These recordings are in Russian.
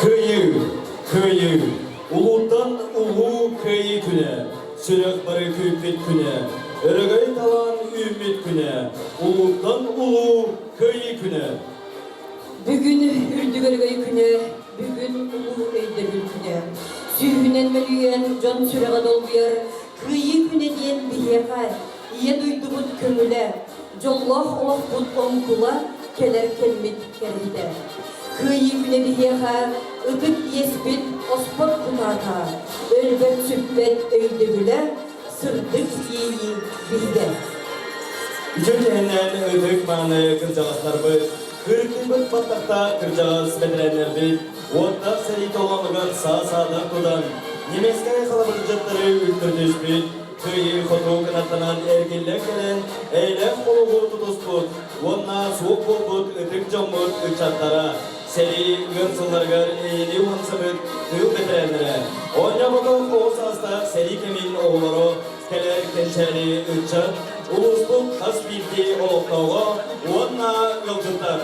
Köyü, uludan ulu köyü güne, sürek barı köypet güne, örgay talan ümmet güne, uludan ulu köyü güne. Bugün ürdügörgay güne, bugün ulu eydegül güne. Sühünen melüyen can süreğe dolbuyar, köyü güne diyen biyekar, iye duydumut kömüle, jollah olaf but omkula, keler kelmet keride. Kıyı güne biyekar, ıdık yespit ospot kutata, ölbet sübbet öydegüle, sırdık yiyi bilge. Üçüncü hemen ödük manaya kırcağızlar bu. Kırklıbık patakta kırcağız bedirenler bir. Otta seri dolanıgan sağ-sağdan tudan. Nemeskaya kalabalıcıkları ültürdüş bir. Köyü xotu kınatlanan ergiller gelen eylem koluğu tutusput. Onna soğuk bolbut ödük camut ıçatlara. Seri ınsınlargar eğili unsımıt tığ bedirenlere. Onya bakıp o sasta seri kemin oğulları. Keler kençeri ıçat. Ulusluk hasbildi oluqtauğa, uanna yolcuntar.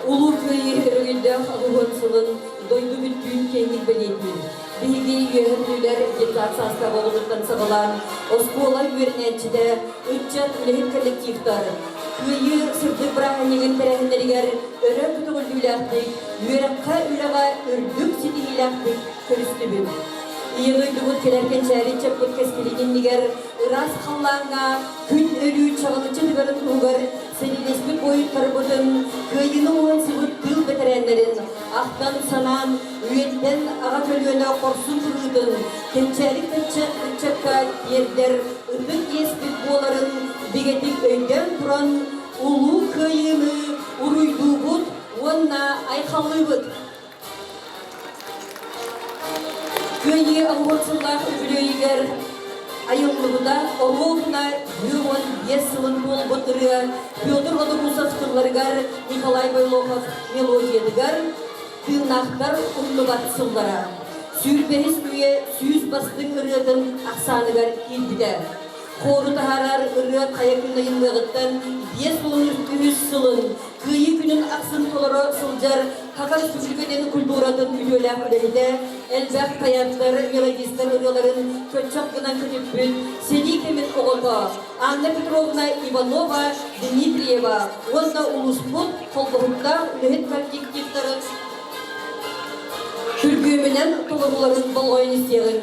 Ulu köyü örgünde alıvansılın doydu bütün kengil belirtin. Bilgi yönetimler yetar sasla oluluktan sağılan Oskola yörençide ücret ülehim kollektiftar. Köyü sırdık bırakınligin terehinleriger örek tutuğulduylahtı, yörekka ülağa ördük sidihilahtı körüstübüm. İyi duyduğumuz kelerken çayri çaput keskelinin niger ıras kallanga gün ölü çağılıcı dıgarın uğgar senileslik boyutları budun kıyını olan sıvırt tıl beterenlerin ahtan sanan üyetten ağa kölüğüne korsun kırıdın kençelik çakka yerler ıdık yespit boğların bigetik önden duran ulu kıyını uruyduğumuz onna aykallıbıd. Köyü ağırtıllar öbülüğüger ayıllığında oğuluna yığın yesılın bol batırıya Fyodor Odumuzavtırlarıgar Nikolay Baylokov melodiyadigar tığnaklar unlu batsıllara Sürbehiz üye süyüz bastın ırıdın aksanıgar ilbide Koru taharar ırıd kayakında yılmağıttan yes olun üstühüz sılın Kıyı günün aksın toları sılcar Kakar süpürgeden kulturadın ülüler ülehide Elbek kayaklar, melodistler ırıların köçak gınan kötüpün Sedikemin oğulda Anna Petrovna Ivanova Dmitrieva Onda Ulusput kolduğunda ülehit kolektiftarı Türkümünen tolumuların balğayın isteyen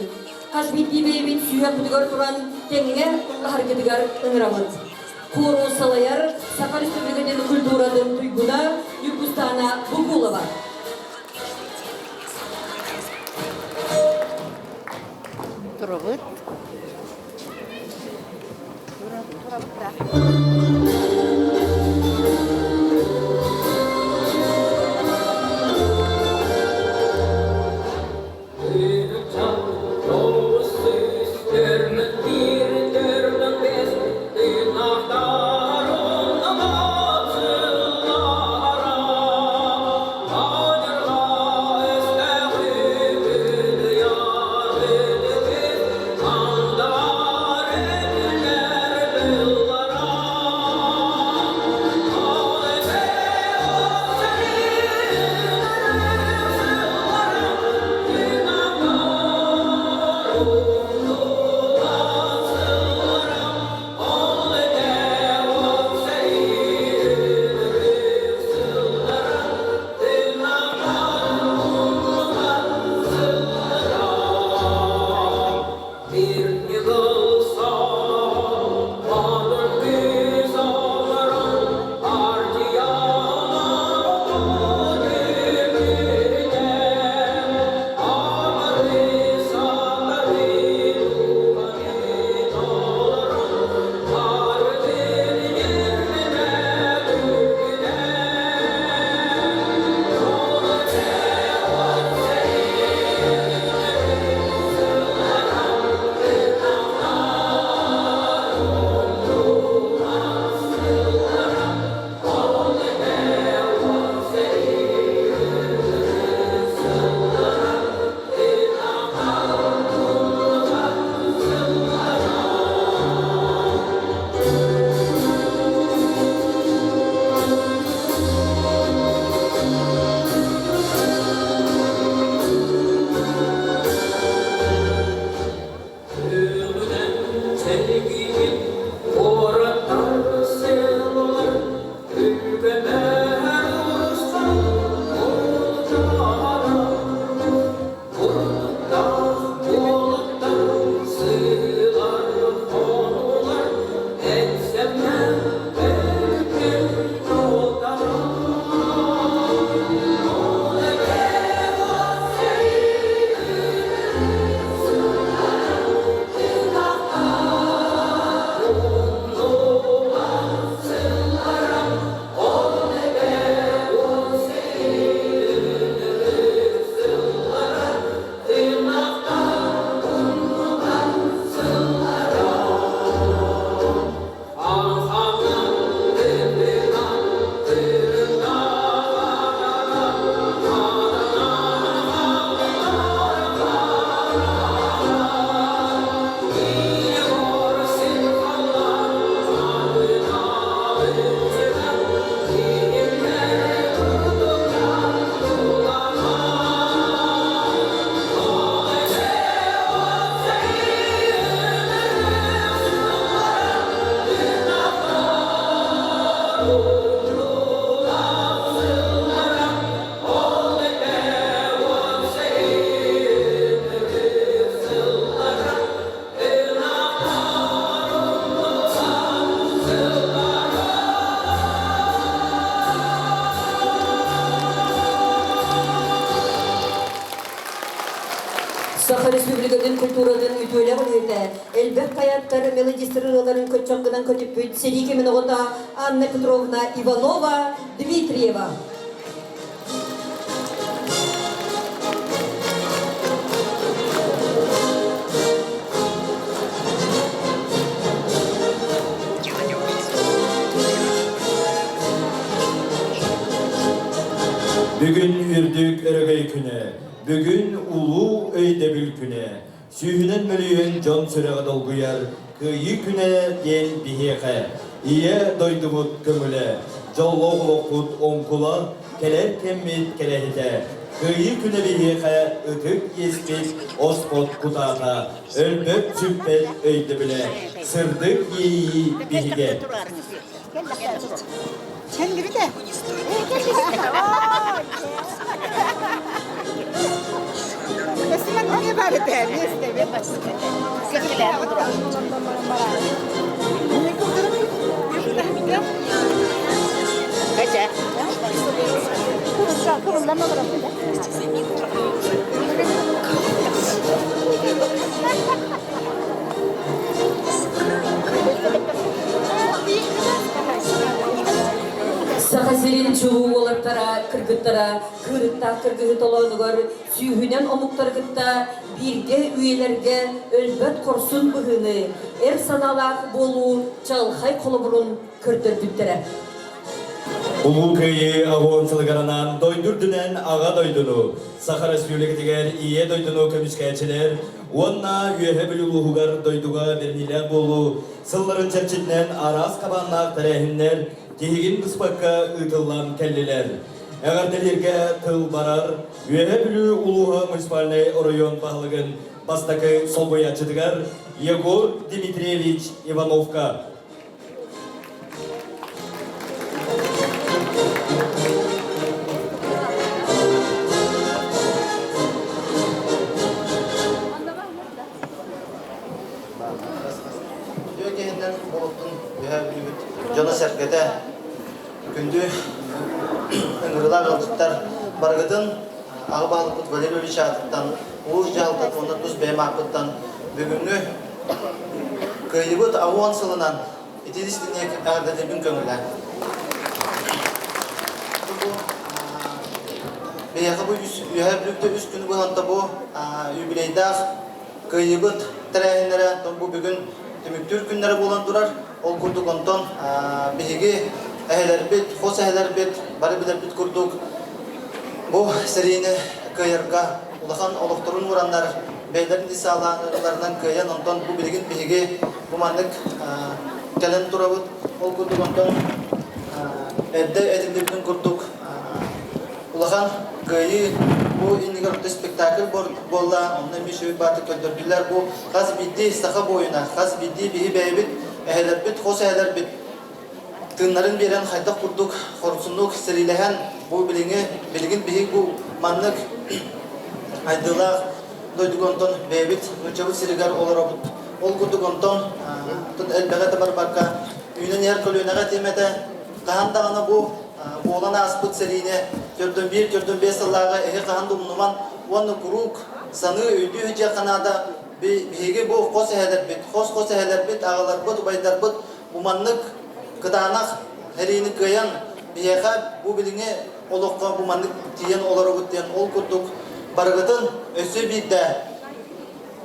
Kasbiti beybin süya kudugar turan tenge harketigar ınıramız. Kuru salayar, Sakar Süpürgeden kulturadın tuyguna Yukustana Bugulova. Turabıt. Andar ediler yıllara Саха Республикатын культурадан үтөлі ғылыйды. Әлбәк қаяттар мелодистырыларын көтчоңғыдан көтіппіт Серике Миноғыта Анна Петровна Иванова Дмитриева. Бүгін үрдік өргей күні, бүгін ұлу өйдебіл күні. Сүйінен мүлейін жон сүріғі долғыяр, күйі күні ден бігеқі. Ие дойдыбыт көмілі, жоллоғ лоқыт оңқыла, келер кеммет келехіде. Күйі күні бігеқі, үтік еспет, оспот құтаға, өлбөк сүппет өйдебілі, сырдық ейі бігеге. Sen gibi de. Esmen ne var be? Ne istedi? Kekiler duran. Kaça? Kurulama bırakın. Сахасерин чугу оларттара, кыргыттара, кырытта кыргыты толонугар, сүйүнен омуктаргытта, бирге үйелерге өлбөт корсун быгыны, эр саналақ болу, чалхай колобурун көрдөрдүттері. Улу күйі ағуынсылғаранан дойдүрдінен аға дойдыну, Саха Республикатигер ие дойдыну көміскәчілер, онна үйе білулуғығар дойдуға бернилер болу, сылларын чәрчетінен арас қабаннақ тәрәхінлер, Тегін қыспаққа ұтылан кәлілер. Әғарделерге тыл барар, үйе білу ұлуға муниципальный район бағылығын бастақы солбоячыдығар Егор Дмитриевич Ивановка. Жона сәркеде күнді үңгірілар алдықтар барғыдың ағыбалық бұд Валерий Шатыптан, ұлық жағылтат оны тұз бәйім ақыттан бүгінгі көйлі ауан сылынан итедістінек әғірдердің көңілі. Бейеқі бұл үйе бүлікті үз күні болғанда бұл юбилейдақ көйлі бұд тәрәйінлері бұл бүгін түміктүр күнлері болан тұрар. Ол күрдік онтон бейге әйелер бет, қос әйелер бет, бары білер бет күрдік. Бұл сәрейіні көйерға ұлақан олықтырын ұрандар бәйлерін исаларынан көйен онтон бұл білген бейге бұмандық кәлін тұра бұд. Ол күрдік онтон әдді әділдердің күрдік. Ұлақан көйі бұл инегірді спектакль болла, онына мешеуі баты көндірділер. Бұл қаз бидді сақа бойына, қаз бидді бейі бәйбет, әйелер бет, қос әйелер бет. Тыңнарын берен қайтақ құрдық, қорсынлық сірилеген бұл білген бейік бұл маннық айдылақ дойдық онтон бәйбет, мүлчевіл сірігер олар обыд. Ол күрдік онтон әлбәғеті бар барқа үйінің ер көлуінаға темеді. Қағандағына бұл Оğlan aspıt serine, gördüm 1, gördüm 5 yıllığa ehe kahandı umnuman, onu kuruk, sanı öydü hücce kanada, bihege bu kos eheler bit, kos eheler bit, ağalar bit, bayдар bit, bumanlık, kıdanak, herini kıyan, bihege bu biline oluqqa bumanlık diyen oları bit diyen ol kurduk, bargıdın ösü bidde,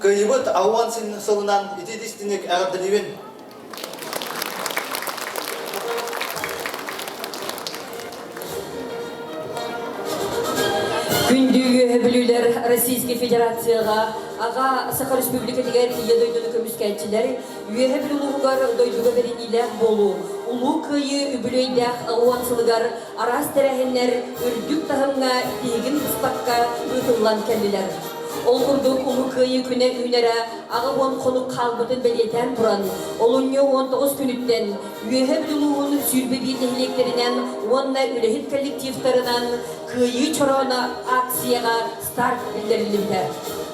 kıyıbıt avan sılınan iti distinik ağırdırıvin. Күндегі білулер Российский Федерацияға, аға Саха Республикатигер ие дойдыны көміскәтчілер, үйе білулуғығар дойдуға беренилер болу, ұлу күйі үбілейдәқ ауансылығар, арас тәрәхінлер үрдік тағымға тегін қыспаққа ұтылан кәлілер. Ол күрдік ұлы күйі күні үйнері аға он қонық қалбытын бәлетен тұран. Олынне 19 күніттен үйе білулуғын сүрбе бейдігілектерінен, онына үлехет коллективтарынан күйі чорона акцияға старт білдірілімді.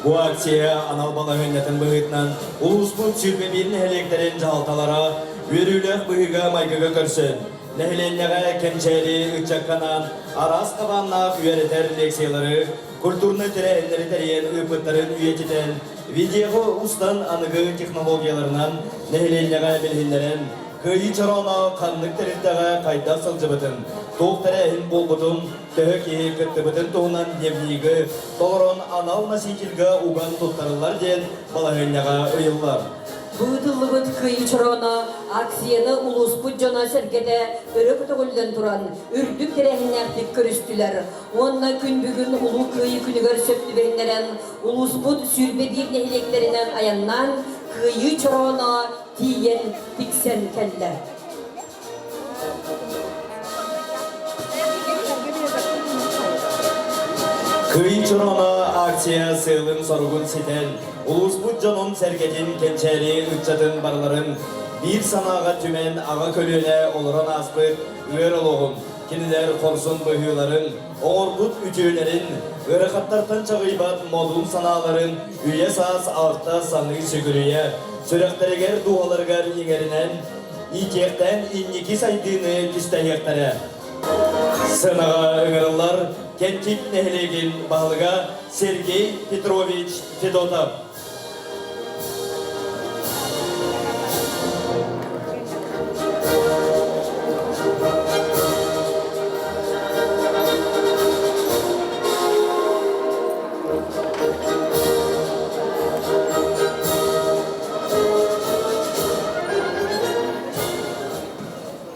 Бұл акция анал бала өңнетін бұғытынан ұлыс бұд сүрбе бейдің әлектерін жалталара өрілік бұғыға майгыға көрсін. nehilenlere kençeri uçakkanan aras kabanla üyereter leksiyaları, kulturnu tirehenleri teriyen ıpıtların üyetiden, video ustan anıgı teknologiyalarından nehilenlere bilhinleren, kıyı çarona kanlık terintege kayda sılcıbıtın, toğ terehin bolbutun, töhök ehi kıttıbıtın toğunan demliği, doğron anal nasikilge ugan tuttarılar den balahönlege ıyıllar. Быдылыбыт кыйы чорона акцияны улуспут жона сергеде өрөп төгүлдөн туран үрдүк терехиннердик көрүстүлөр. Онна күн бүгүн улуу кыйы күнүгөр сөптүбеңнерен улуспут сүрбедир нехилектеринен аяннан кыйы чорона тиен тиксен келлер. Kıyı çorona aksiya sığılın sorugun siten, Ulusbut Jonun sergedin kençeri ıççadın barların, bir sanağa tümen ağa kölüne oluran aspıt, üer oluğun, kiniler korsun bıhıların, oğurbut ütülerin, örekattartan çağıybat modul sanaların, üye sağız ağıtta sanlığı sögürüye, sürekteriger dualargar ingerinen, İkekten inniki saydığını isteyektere. Sınağa ıngırırlar, kentik nehilegin bağlıga Sergey Petrovich Fedotov.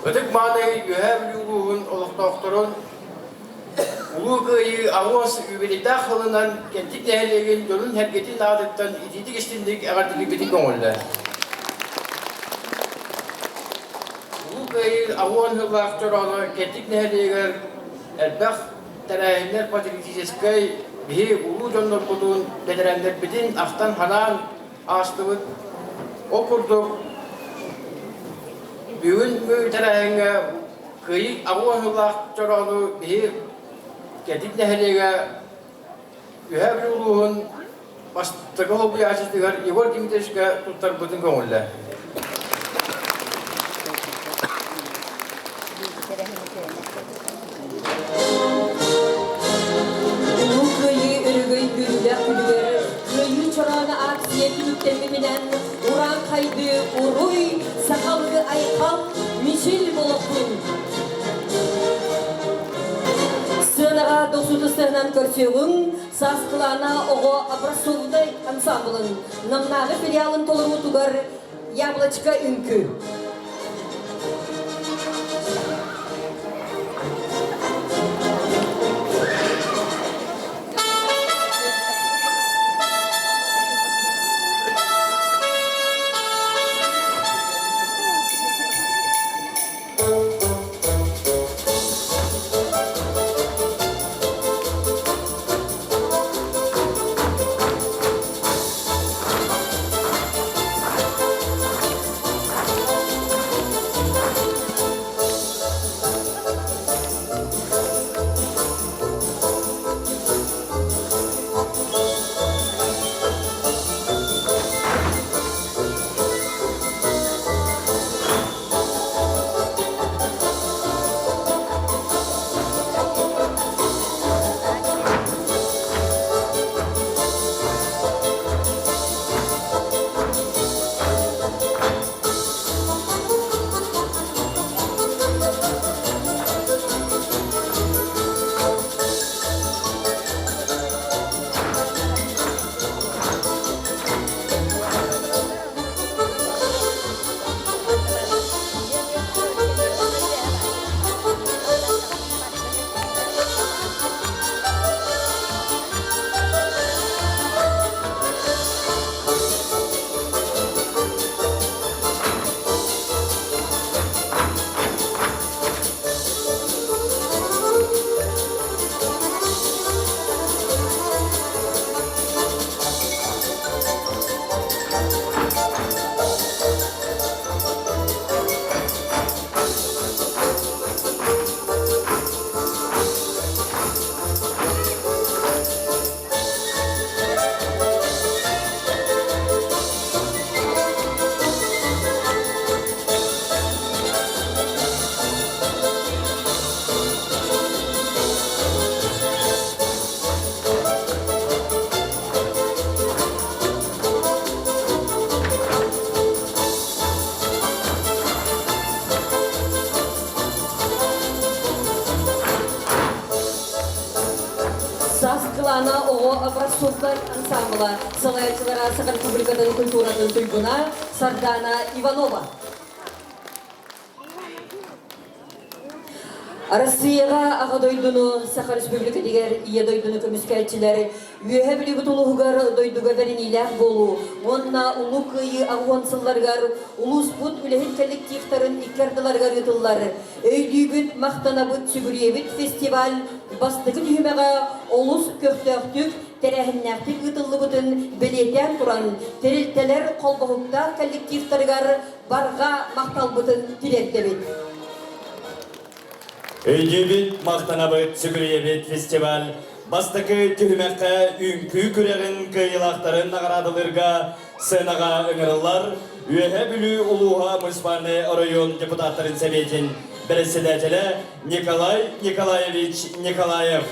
Ötük manayı yühevlüğün oluqtoqturun ulu kıyı avos übelide kılınan kentik nehilegin dölün hergetin adıttan itidik istindik ağırdık bitik oğullar. Ulu kıyı avon hıvaqturalı kentik nehiliger elbaq terahinler patriotiskay bihi ulu jonlar kudun bedirenler bitin aktan hanan ağıstıvıt okurduk. Bugün bu terahinge kıyı avon hıvaqturalı bihi kentik nehilige yühevlüğün bastığı hobi açısıdır, yıvır kimdeşke tutar bütün konular. Улуу кыйы өрөгөй күрүлө күлүгөр, кыйы чорона акция түнүктеми менен уран кайды уруй, сакалгы айкал мишил болоппун. Сынаға досуды сыгынан көрсөгүң, саскылана ого образцовный ансамблын, намнагы филиалын толыру тугар яблочко үнкү. Сас кылана ого образцовкар ансамбла салаячылара Саха Республикадан культуранын туйгуна Сардана Иванова. Россияға аға дойдуну Саха Республика дегер ие дойдуну көміскәлчілері үйе білі бұтылығығар дойдуға бәрін иләқ болу. Онна ұлы күйі ағуансылларғар, ұлыс бұт үләхін коллективтарын иккардыларғар ұтыллары. Өйді бүт мақтана бұт сүгіребіт фестиваль бастығы дүйімеға олыс көқтөқтік тәрәхіннәқтік ұтылы бұтын білетен тұран тәрілтелер қолбағықта коллективтарғар барға мақтал бұтын тілеттебет. Өйдебет мақтанабыт сүгіребет фестиваль бастықы түхімәққа үнкі күрегін кыйлақтарын нағарадылырға сынаға үңірілар үйе білі ұлуға мұспаны район депутаттарын сәбетін бірісідәтілі Николай Николаевич Николаев.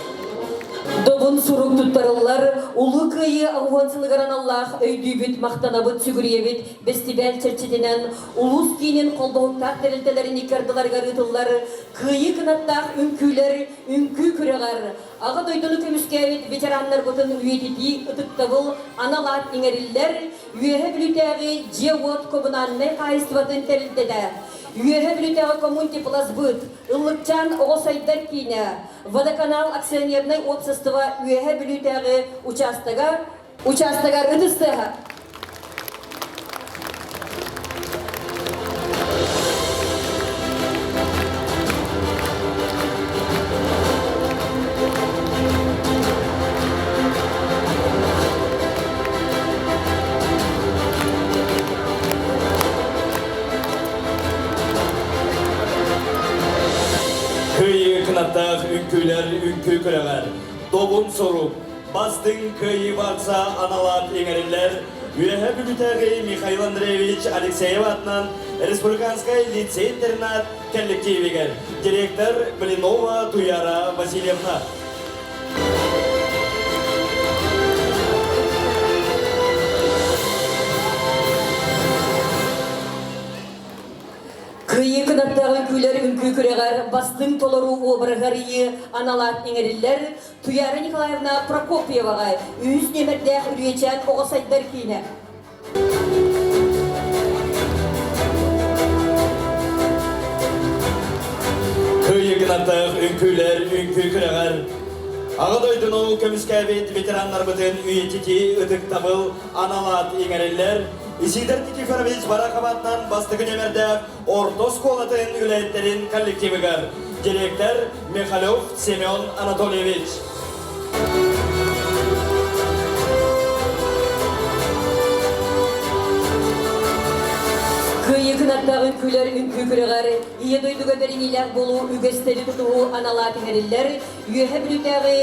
Добын сурук туттарылар, улы күйі ағуансылығаран Аллах өйдүйбіт мақтанабыт сүгіребет бестибәл чәрчетінен улус кейінен қолдауықтақ дәрілтелерін екардыларға рытылар, күйі кынаттақ үнкүйлер, үнкү күрегар. Ағы дойдыны көміскәвет ветеранлар бұтын үйететі ұтықтабыл аналат еңерілер, үйе білітәғі жеуот көбінанны қайыстыватын тәрілтеді. Үйе білітәғі коммунти плазбыт, ұлықчан оғысайдар кейіне, Водоканал акционерный общество үйе білітәғі участыға рыдыстыға. Kınаттақ үнкүйлер үнкү күрегер. Добун соруп, бастың күйі барса аналат еңерілер. Үйе бүгітәғі Михаил Андреевич Алексеев атынан Республиканскай лицей-интернат коллективігер. Директор Блинова Туяра Васильевна. Күйі кынаттағы күйлер үнкі күрегар, бастың толыру обырғарыйы аналат еңерілер, Туяра Николаевна Прокопьеваға үйіз немердәқ үречен оғысайдар кейіне. Күйі кынаттақ үнкүйлер үнкү күрегар. Ағыдойдыну көміскәбет ветеранлар бұтын үйететі үтік табыл аналат еңерілер. Исидер Никифорович Барақабатнан бастығы немердәк Ортос колатын үләйеттерін коллективігер. Директор Михалев Семен Анатольевич. Күйі кынаттағы күйлер үнкі күрегары, ие дойдуға берінелер болу үгестері тұтуы аналат еңерілер, үйе білітәғі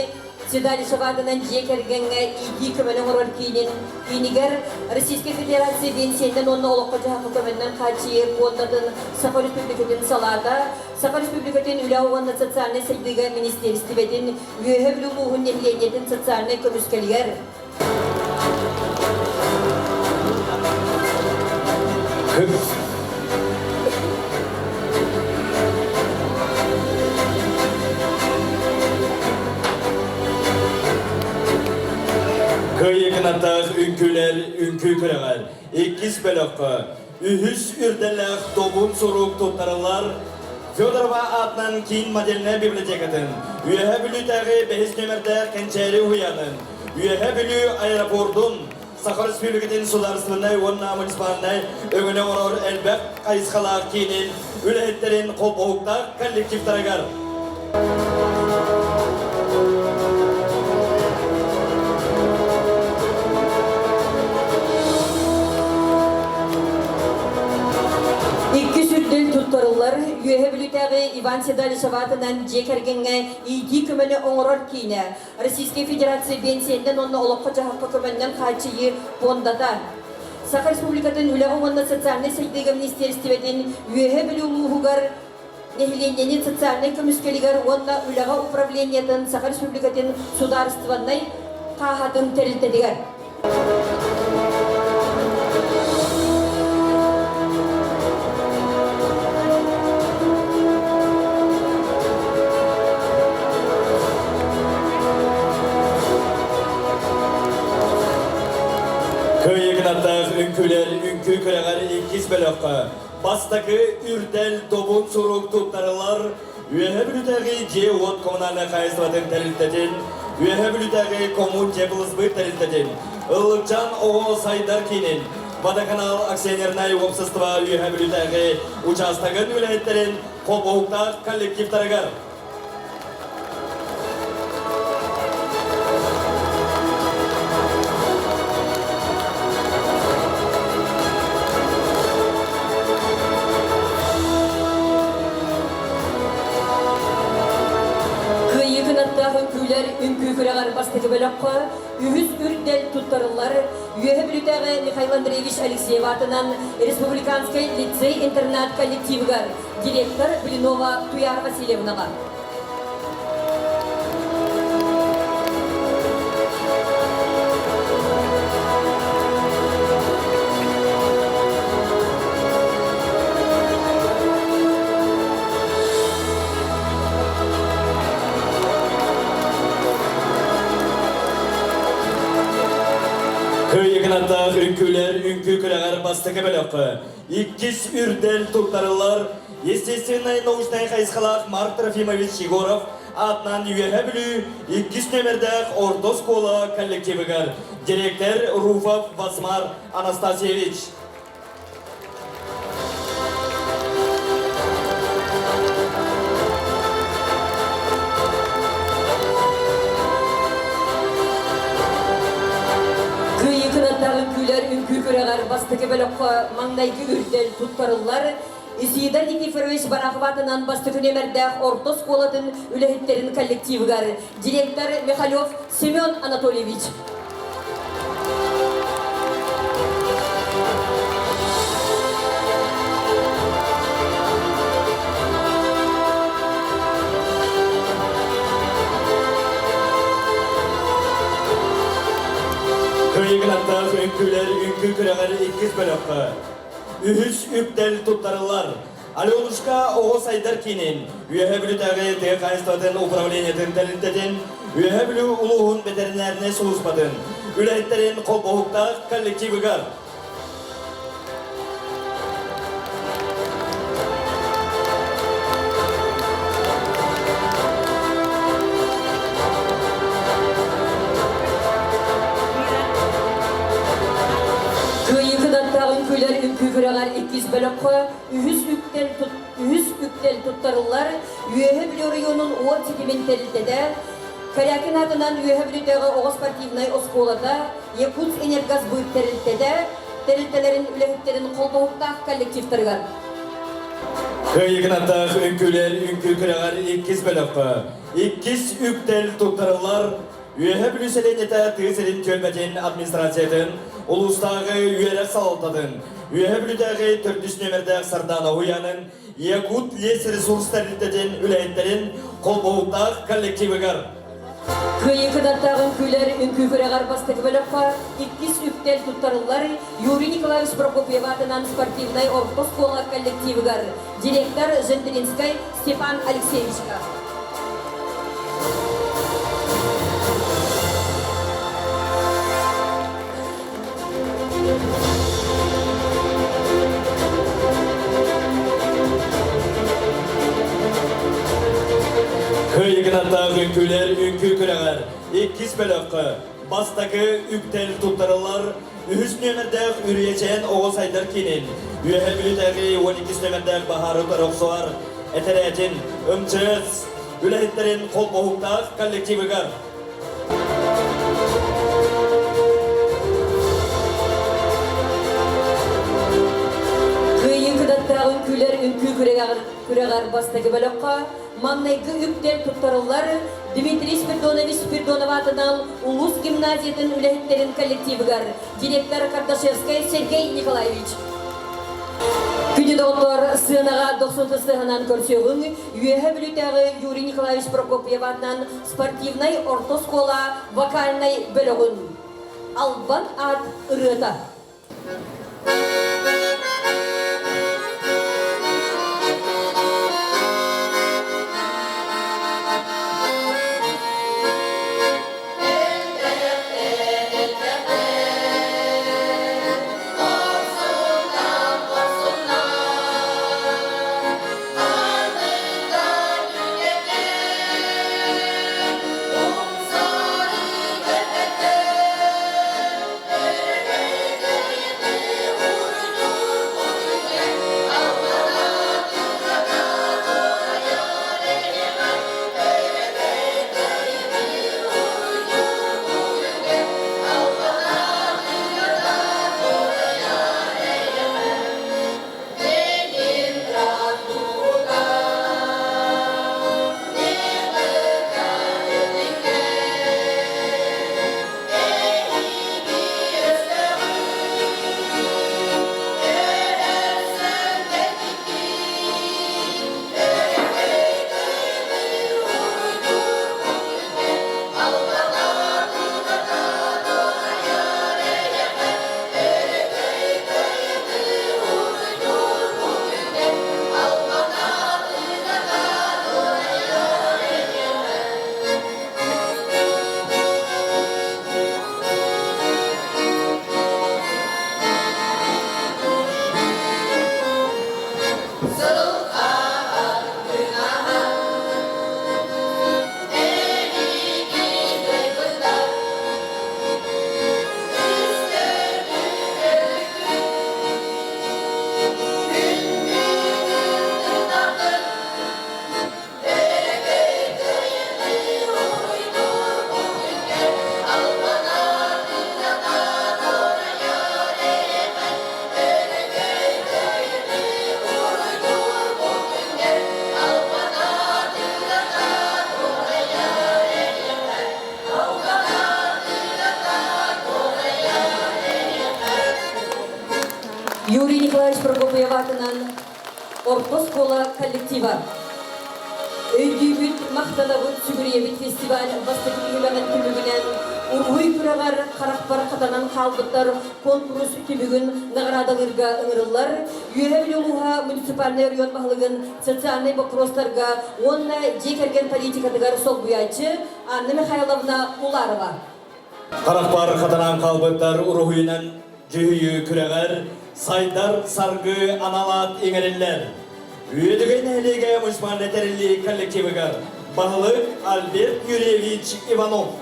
Седали Шавадынан жекергенге иди көмінің ұрыр кейінігер Российской Федерации бенсиенден онны олыққа жақы көмінен қачие қондадың Саха Республикатын салада, Саха Республикатын үлі ауғанды социальный сәйдігі министерстиветін үйе білу мұғын нелиенетін социальный көміскелер. Kıyı kınаттақ үнкүлер үнкү күрегер. Еккіз бөліққа үхіс үрділік добун сорук топтарылар Федорова атынан кейін моделіне библиотекатын үйе білітәғі бәйіз нөмірді кәнчәрі ұянын үйе білі аэропордун Саха Республикатын сударысылынай онна муниципалынай өңіне орор әлбәк қайысқалақ кейінен үләйеттерін қолбауықтақ коллективтарығар. Үйе білітәғі Иван Седали Шаватынан жекергенге иди көмені оңырар кейіне. Российской Федерации бенсиенден онны олыққа жағыққа көменнен қачыйы бондада. Саха Республикатын үліғі онны социальный сәйдегі министерстиветін үйе білі ұлығығар нехиленненен социальный көміскелігер онны үліғі управлениетін Саха Республикатын сударстваннай қағатын тәрілтедігер. Kıyıkınattağ ünküler ünkü küreğer ikiz belokka. Bastakı ürdel dobun suruk tuttarılar. Üyehebilütəği C-Vot kommunalına kayısıvatın təliltətin. Üyehebilütəği komun cebılızbı təliltətin. Ilıkcan Oğo Saydarkinin. Vadakanal Aksionernay Общества üyehebilütəği uçastagın vilayetlerin Kolboğukta kollektiv taragar. Hünküler ünkü küreğer bastaki belakka, ühüz ürdel tuttarılar, üyehebilütəği Mikhail Andreevich Alexeyev atынан Республиканский лицей-интернат коллективгар, директор Блинова Туяр Васильевнаға. Kıyıkınattağ ünküler ünkü küreğer bastakı belokka. İkiz ürdel tuttarılar. Естественный научный хайсқалақ Марк Трофимович Егоров атынан üyehebilü ikiz нөмірдәқ орто школа коллективігер. Директор Руфов Васмар Анастасьевич. Ünkü küreğer bastıkı belokka mаңдайкы үрдел туттарылар. Исидар Никифорович Барахватынан бастыкы нөмірдәқ орто школатын үләхеттерін коллективгар. Директор Михалев Семен Анатольевич. Kıyıkınattağ ünküler ünkü küreğer ikiz belokka. Ühüs üptel tuttarılar. Alyonuşka Oğo Saydarkinin. Üyehebilütəği T-Kayıstatın upravleniyetin təliltətin. Üyehebilü uluğun veterinerine suluşmadın. Ülayetlerin Kolboğukta kollektivigar. Ünkü küreğer ikiz belokka, ühüz üktel tuttarılar, üyehebilü rayonun o tipimin təliltədə, Karyakin adından üyehebilütəği Oğuz Sportivnay Oskolada, Yakut Energazbıt təliltədə, təliltələrin üləhitlərin Kolboğukta kollektivtargar. Kıyıkınattağ ünküler ünkü küreğer ikiz belokka. İkiz üktel tuttarılar. Üyehebilü selenete tığısırın kölmetin administrasiyatın, ulustağı üyelek saltadın. Üyehebilüdəği 400 nömerdəq Sardana Huyanın, Yakut Les Resurslar Lüttetin Ülayetlerin Kolboğukta kollektivigar. Kıyıkınattağın küler ünkü küreğer bastıkı belokka, ikiz üktel tuttarılar, Yuri Nikolaevich Prokopyev atынан Sportivnay orto школа kollektivigar. Директор Жентелинскай Степан Алексеевичка. Kıyıkınattağ ünküler ünkü küreğer ikiz belokka. Bastakı üktel tuttarılar. Ühüs nömerdəq ürüyeceğin Oğuz Saydarkinin. Üyehebilütəği 12 nömerdəq Baharut Roksuar. Eteretin ömçöz. Ülayetlerin Kolboğukta kollektivigar. Kıyıkınattağın küler ünkü küreğer bastıkı belokka, маңнайкы үктел туттарылар Дмитрий Спирдонович Спирдонов атынан Улус гимназиятын үләхеттерин коллективигар, директор Кардашевскай Сергей Николаевич. Күні доғылар сынаға 90 сыгынан көрсеуін, үйеғі білітәғі Юрий Николаевич Прокопьев атынан спортивнай орто школа вокальнай бөлігін. Албан ат ұрыта. Прокопьева атынан Орто школа коллектива. Өйдүйбүт мақтанабыт сүгүриебит фестиваль бастыгы үймәген түмігінен Ургуй күрәгәр қарақпар қатанан қалбыттар конкурс түмігін нағырадалырға ыңырылар, үйәбіл олуға муниципальный район бағылығын социальный вопростарға онна жекерген политикатығар сол бұяйчы Анна Михайловна Уларова. Қарақпар қатанан қалбыттар ургуйнан жүйі күрәгәр сайдар саргы аналат еңерелер. Үйедіген әлеге мұсманлетерілі коллективігі бағылық Альберт Юрьевич Иванов.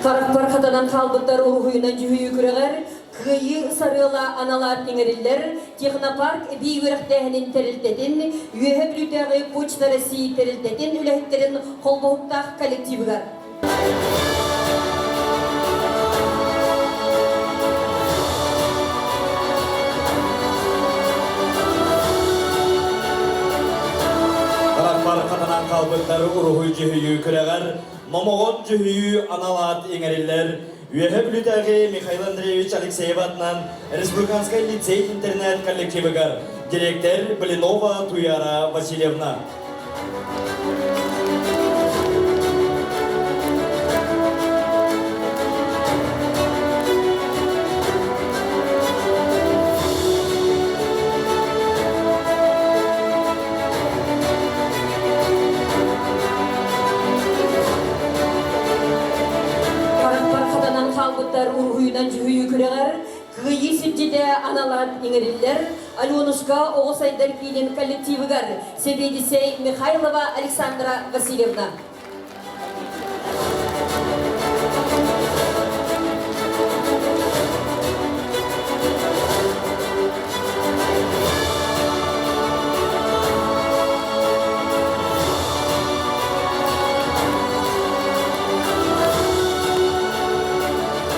Қарақпар қатанан қалбыттар ургуйнан жүйі күрәгәр күйі сарыла аналар еңерелер технопарк бейгөріқтәхінен тәрілтетін үйе білутағы почта России тәрілтетін үләхеттерін қолбауыптақ коллективігі. Қарақпар қатанан қалбыттар ургуй жүйі күрәгәр Момоғон жүйі аналат еңерелер Үйе білутағы Михаил Андреевич Алексеев атынан Республиканскай лицей интернет коллективігі директор Блинова Туяра Васильевна. Ургуйнан жүйі күрәгәр күйі сүджеде аналар еңерелер Аленушка оғысайдар кейлен коллективігер Себедисей Михайлова Александра Васильевна.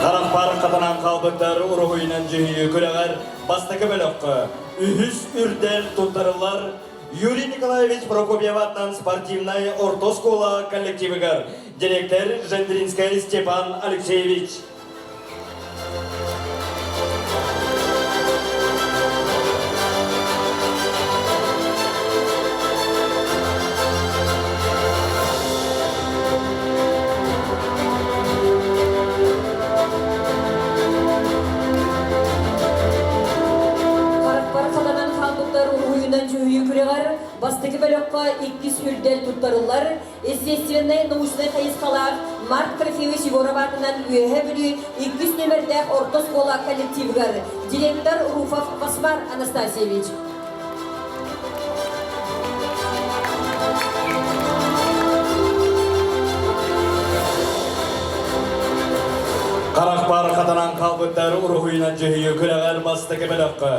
Қарақпар қатанан қалбыттар ургуйнан жүйі күрәгәр бастықы бөліққы үхіс үрдел тұттарылар Юрий Николаевич Прокопьев атынан спортивный орто школа коллективігер директор Жендринскай Степан Алексеевич. Бастыгы бөлөккө 2 үрдел туттарылар, естественный научный кайыскалар Марк Трофеевич Егоров атынан үйе білі 2 нөмірді орто школа коллективігер, директор Руфов Васмар Анастасьевич. Қарақпар қатанан қалбыттар ургуйнан жүйі күрәгәр бастықы бөліққы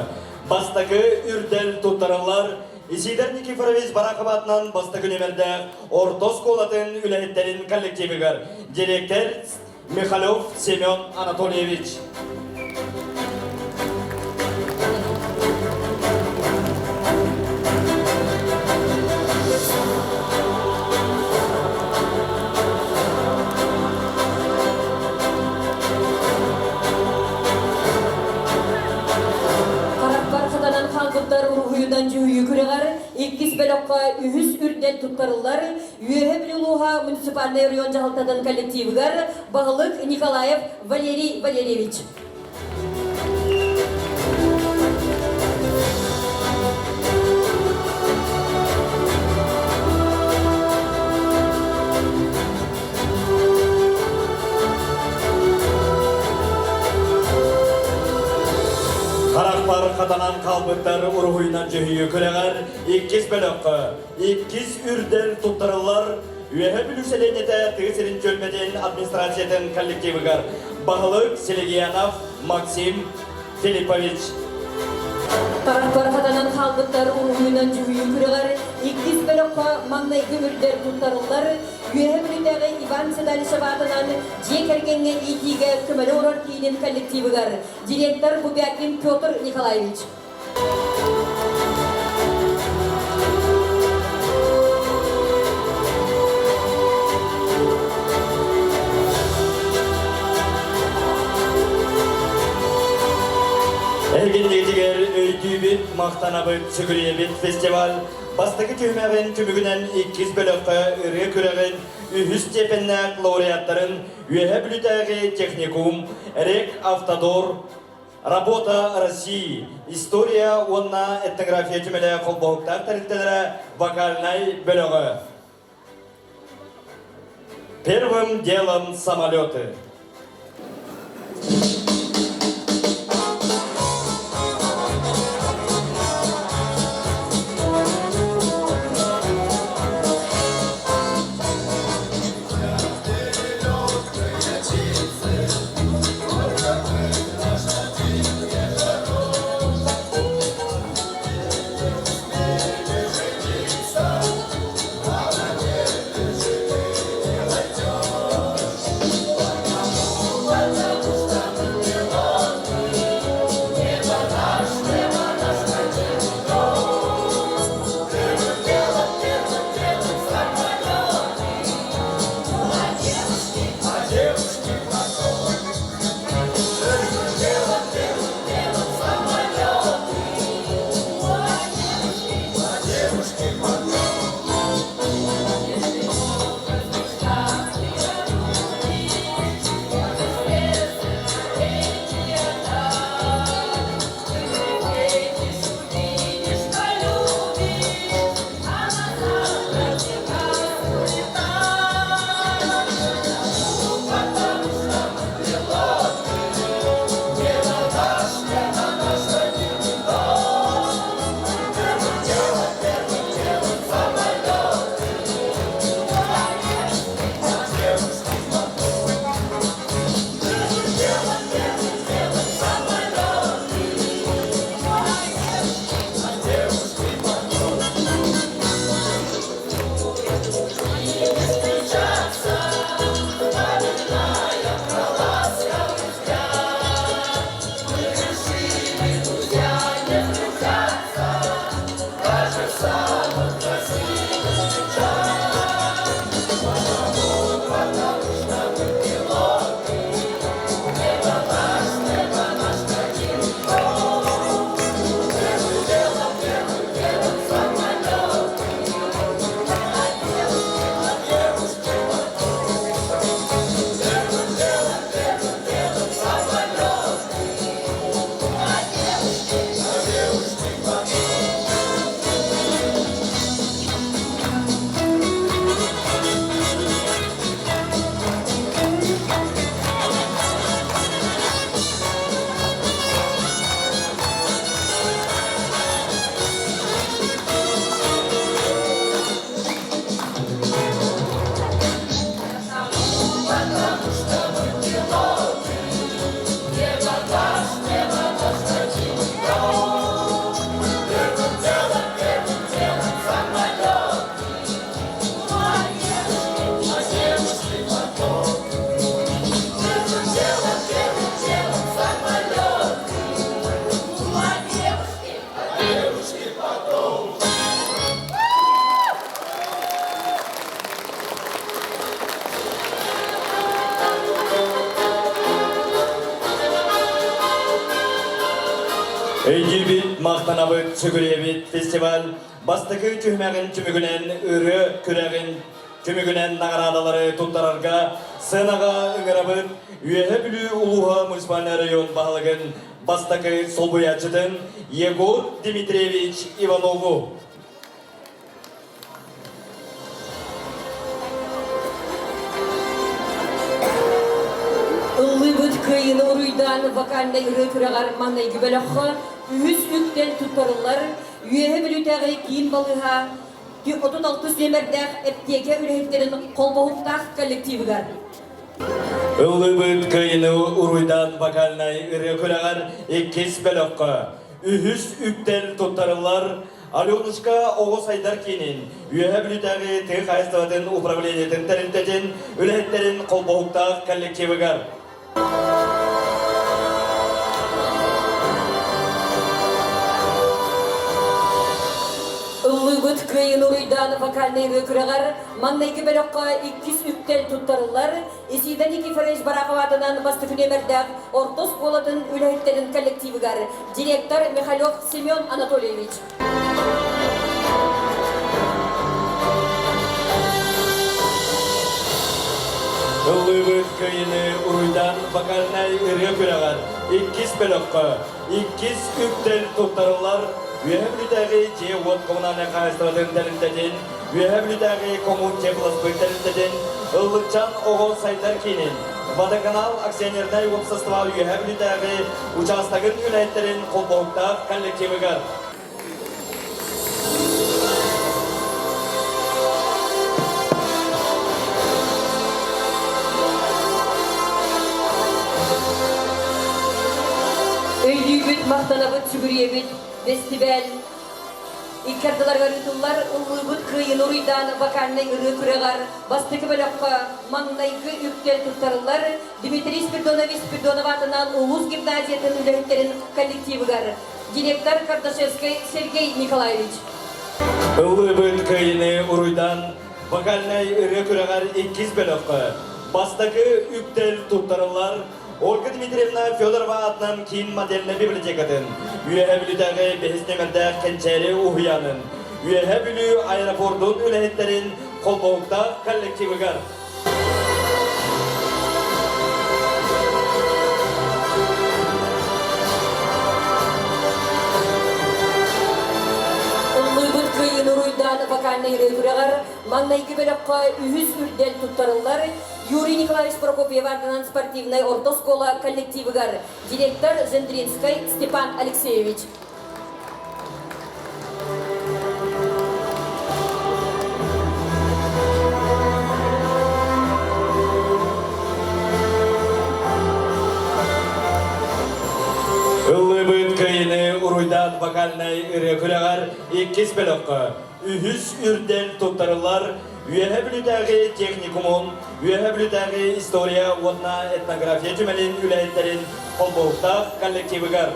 бастықы үрдел туттарылар Исидер Никифорович Бараков атынан бастығы нөмірді орто школатын үләйеттерін коллективігер директор Михалев Семен Анатольевич. Ургуйнан жүйі күрәгәр 2 бөлөккө үхіс үрдел туттарылар, үйе білуға муниципальный район жағылтадан коллективігер бағылық Николаев Валерий Валерьевич. Қарақпар қатанан қалбыттар ургуйнан жүйі күрәгәр 2 бөліққы 2 үрдел тұттарылар үйе білуселенеті тығысырын жөлмеден администрациятын коллективігер бағылық Селегиянов Максим Филиппович. Қарақпар қатанан қалбыттар ургуйнан жүйі күрәгәр 2 бөліққы маңнай көмірдер тұттарылар үйе білудегі Иван Седалишев атынан жекергенге итиге көмірі орар кейлен коллективігер директор Бубякин Петр Николаевич. Бәйгендегер өйтүбіт, мақтанабыт, сүгіребіт фестиваль. Бастығы түймәғін түмігінен 2 бөліққа үрі күрәғін үхіс тепеннәк лауреаттарын үйе бүлітәғі техникум, рек автодор, работа России, история онна этнография түмелі қолбауқтар тәріттелері вокальной бөліғі. Первым делом самолеты. Өйдүбіт, мақтанабыт, сүгіребіт фестиваль. Бастығы түймәғін түмігінен үрі күрәғін түмігінен нағарадалары тұттарарға сынаға үңірабыт, үйе білі ұлуға мұнсипальный район бағылығын бастығы солбуячыдың Егор Дмитриевич Иванову. Ыллыбыт кыйыны уруйдан вокальный ыры күрәғар маңнай гүбәләққа үз үктен тұттарылар, үйе білітәғі кейін балыға 36 семердәқ әптеге үләйіттерін қолбауықтақ коллективігар. Ыллыбыт кыйыны уруйдан вокальный ыры күрәғар 2 бәліққа үз үктен тұттарылар, Аленушка Оғыз Айдар кейінен үйе білітәғі тіғ қайыстығатын управлениетін тәрінтетін үләйіттерін қолбауықтақ коллективігар. Ыллыбыт Уллыбыт кыйын уруйдан вокальный рыкырыгар маннайгы бөлөкка 200 үктел туттарылар. Исида Никифорович Бараковатынан бастык нөмердәк Ортос Колатын үләйттерин коллективигар директор Михайлов Семен Анатольевич. Уллыбыт кыйыны уруйдан вокальный рыкырыгар 200 бөлөккө 200 үктел туттарылар. Üyeblüdagi Cevot Kommunalne Kayıstırı'nın derindedin, Üyeblüdagi Komün Cevlasbık derindedin, Illıkçan Oğuz Saydar Kinin, Vadakanal Aksionerday Общества Üyeblüdagi Uçastagın Üneytlerin Kolboğukta kollektivi gar. Öydüğübüt, maqtanabıt, sügüriyebit, festival, İkkardılar garıtıllar, Ullıbıt kıyın uruйдан vokальный rıkırıgar, bastıkı bölökka, mannaygı üktel tuttarıllar, Dimitriy Spiridonov атынан Улус гимназиятын үләйттерин коллективигар, директор Кардашевский Сергей Николаевич. Уллыбыт кыйыны уруйдан vokальный rıkırıgar 200 bölökka, bastıkı üktel tuttarıllar, Olga Dmitrievna Fyodorova атынан кейін моделіне библиотекатын, Üyeblüdagi 5 nömerde Kençeri Uhuyanın, Üyeblü aeroportun ülehitlerin Kolboğukta kollektivi gar. Уллыбыт kıyın uruйдан vokальный rıkırıgar, mannaygı bölökka 100 үрдел tuttarıllar, Юрий Николаевич Прокопьев атынан спортивный ортоскола коллективигар, директор Жендринской Степан Алексеевич. Уллыбыт кыйыны уруйдан вокальный rıkırıgar 200 bölökka, 100 үрдел tuttarıllar, Üyeblüdagi Teknikumun, Üyeblüdagi Historia Odna Etnografiya Cümelin Üleyitlerin Kolboğukta kollektivi gar.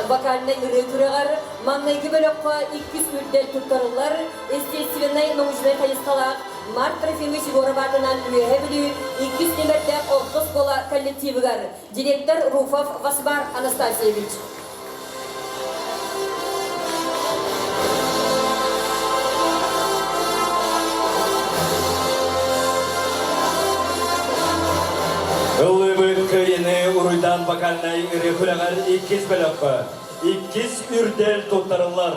Вокальный рыгырыгар, маннайгы бөлөкка 200 үрдел туттарылар, естественный научный хайыскалак, Марк Трофимович Егоров атынан Üyeblü 200 нөмерде Ортоскола коллективигар, директор Руфов Васбар Анастасьевич. Уллыбыт kıyıны uruйдан vokальный rıkırıgar 200 bölökka, 200 үрдел tuttarıllar.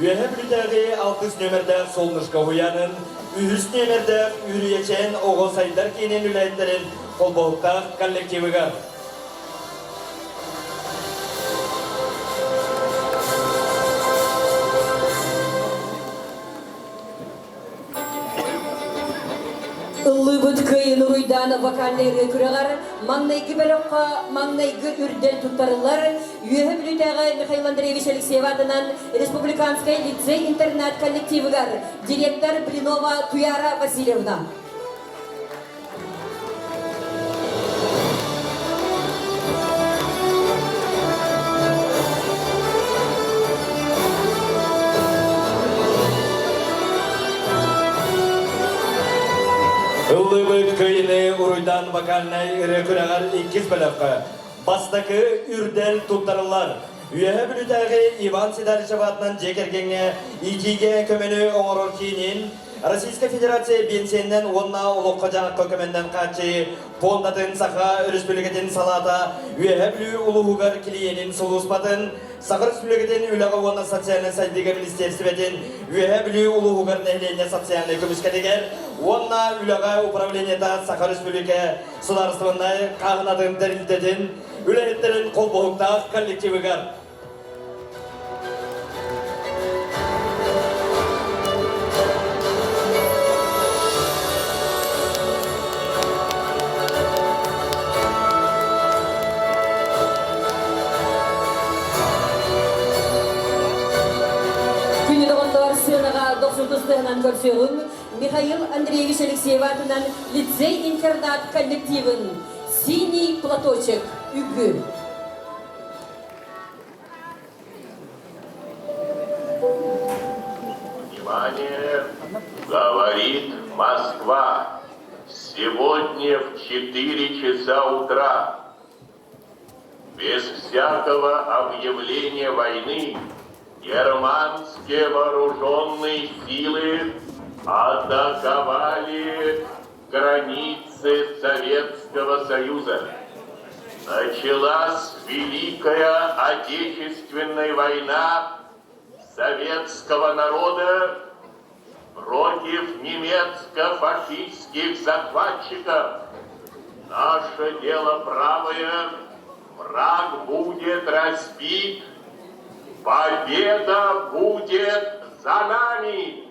Üyeblüdagi 60 nömerde Solnuşka Huyanın, 100 nömerde Ürüyeçen Oğuz Saydar Kinin üleyitlerin Kolboğukta kollektivi gar. Уллыбыт kıyın uruйдан vokальный rıkırıgar, mannaygı bölökka, mannaygı үрдел туттарылар, Üyeblüdagi Mikhail Andreevich Alexeyev атынан Республиканский лицей-интернат коллективигар, директор Блинова Туяра Васильевна. Уллыбыт kıyıны uruйдан vokальный rıkırıgar 200 bölökka, bastıkı үрдел tuttarıllar. Üyeblüdagi Ivan Sidarishev атынан жекергенге итиге көмөнү оңорор кийинин Российская Федерация бенсеннен онна улукка жаңакка көмөндөн качы пондатын саха республикатын салата Üyeblü улугугар килиенин сулуспатын Саха республикатын үлага онна социальный сайтыга министерствотен Üyeblü улугугар нехлене социальный көмүскедегер онна үлага управленията Саха республика сударственный кагынатын дерилдетин үлеттерин колбоокта коллективигар. бастығынан көрсеуін Михаил Андреевич Алексеев атынан лицей-интернат коллективын «Синий платочек» үгі. Внимание! Говорит Москва. Сегодня в 4 часа утра без всякого объявления войны германские вооруженные силы атаковали границы Советского Союза. Началась Великая Отечественная война советского народа против немецко-фашистских захватчиков. Наше дело правое, враг будет разбит, победа будет за нами.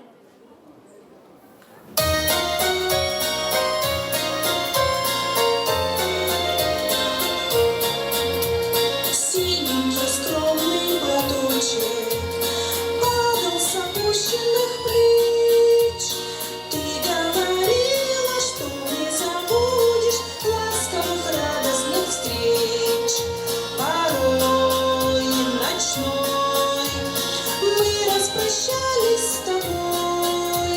Синенький скромный платочек падал с опущенных плеч. Ты говорила, что не забудешь ласковых радостных встреч. Порой ночной мы распрощались с тобой.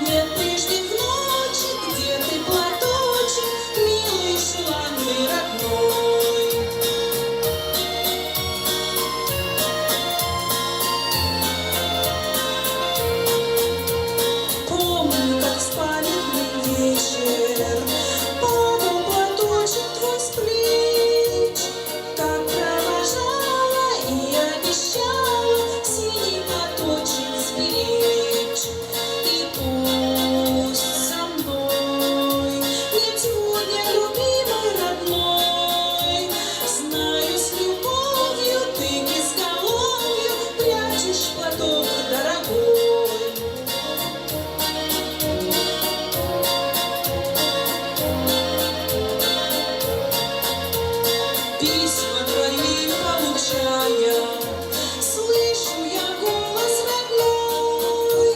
Нет прежних ночи, где ты, платочек, милый, желанный, родной. Помню, как в памятный вечер падал платочек твой с плеч, как провожала и обещала синий платочек сберечь. И пусть со мной нет сегодня, любимый родной, знаю, с любовью ты к изголовью прячешь платок дорогой. Письма твои получая, слышу я голос родной,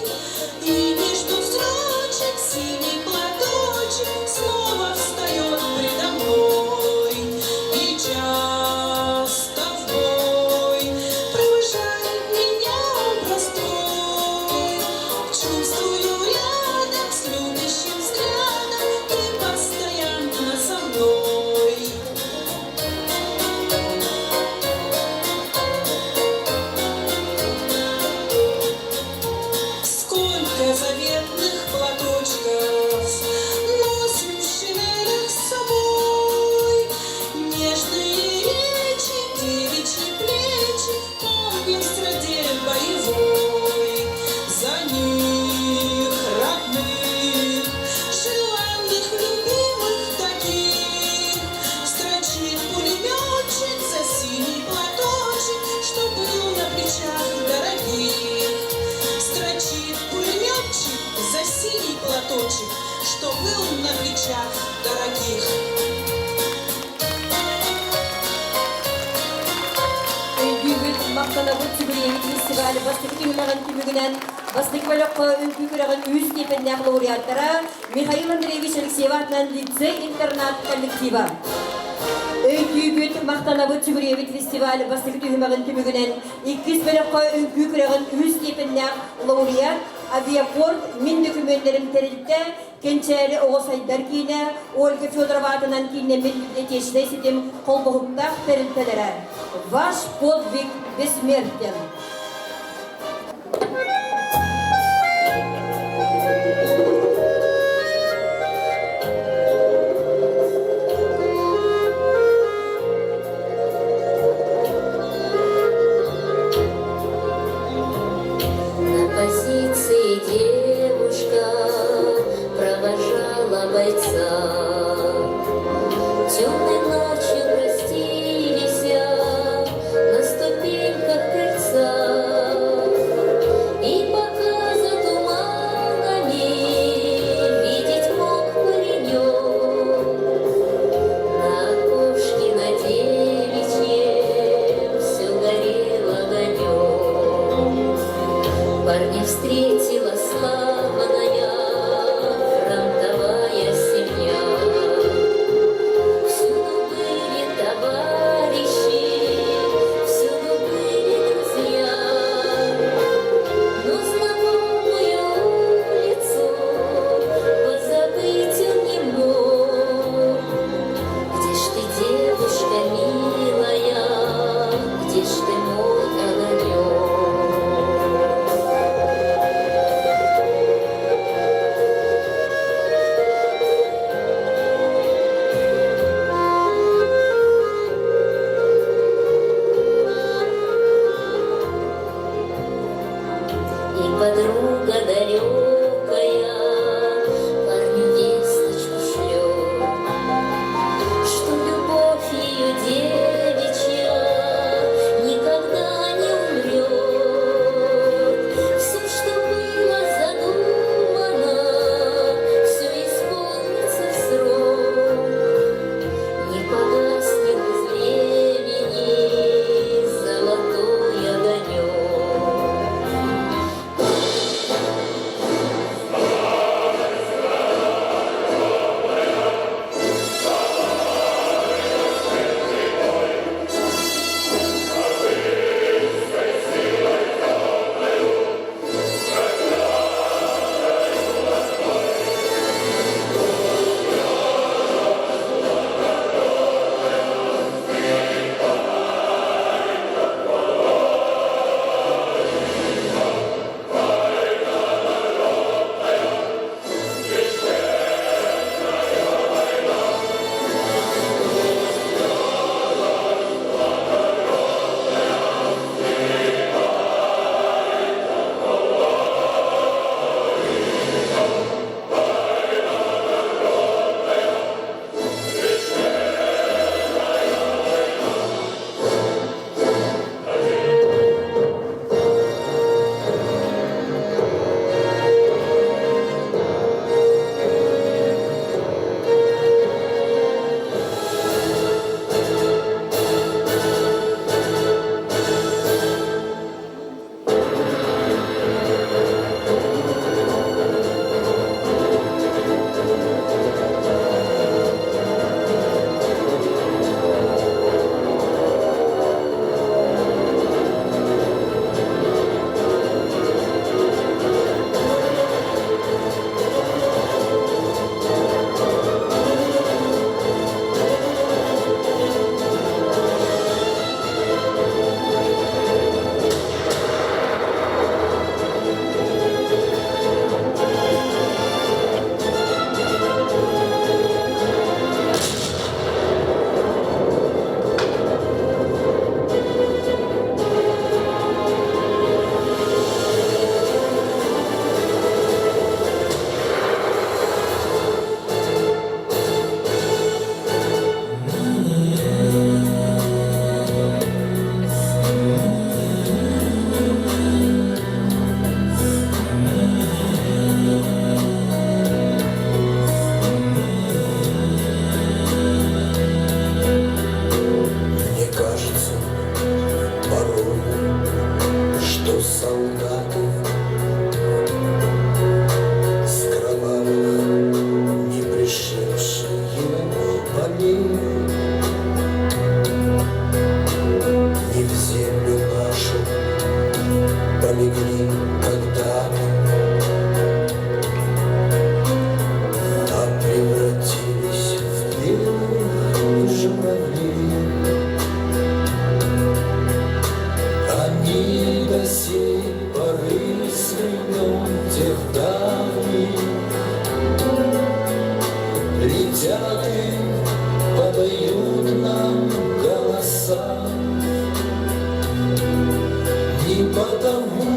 и между строчек синий платочек снова встает предо мной. И часто в бой провожает меня он простой. Чувствую рядом с любящим взглядом ты постоянно со мной. Сколько заветных платочков носим в шинелях с собой. Нежные речи, девичьи плечи помним в страде боевой. За них родных, желанных, любимых таких строчит пулеметчик за синий платочек, что был на плечах дорогих. Строчит пулеметчик за синий платочек, что был на плечах дорогих. Үйгүйгіт мақтанабыт Сүгіревит фестивалі бастығы кемелаған күмігінен бастық бөліққа үңкі күріғін өз степеннен лауреаттара Михаил Андреевич Алексеев атынан лицей-интернат коллектива. Үйгүйгіт мақтанабыт Сүгіревит фестивалі бастығы кемелаған күмігінен 2 бөліққа үңкі күріғін өз степеннен лауреат авиапорт мен документлерін терілді кенчәлі оғысайдар кейіне Ольга Федорова атынан кейіне мен тешіне сетем қолбұғықтақ терілтелері. Ваш подвиг бессмертен. На позиции девушка провожала бойца. Темной ночью простились на ступеньках крыльца. И пока за туманами видеть мог паренек, на окошке на девичьем все горел огонек. Парня встретила слава. болеют. Не в землю нашу полегли когда-то, а превратились в белых журавлей. Они до сей поры с времен тех давних летят и подают нам голоса. Не потому,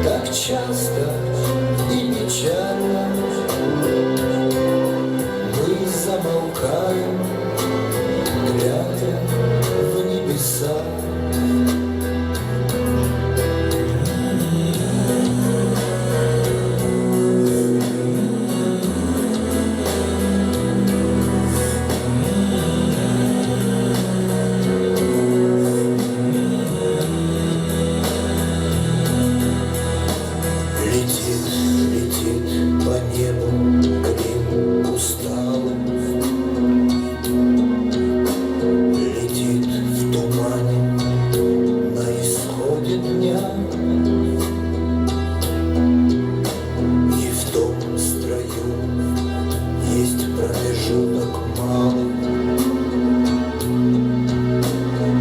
так часто и печально мы замолкаем, глядя в небеса. Летит по небу грим усталым, летит в тумане на исходе дня. И в том строю есть промежуток малый.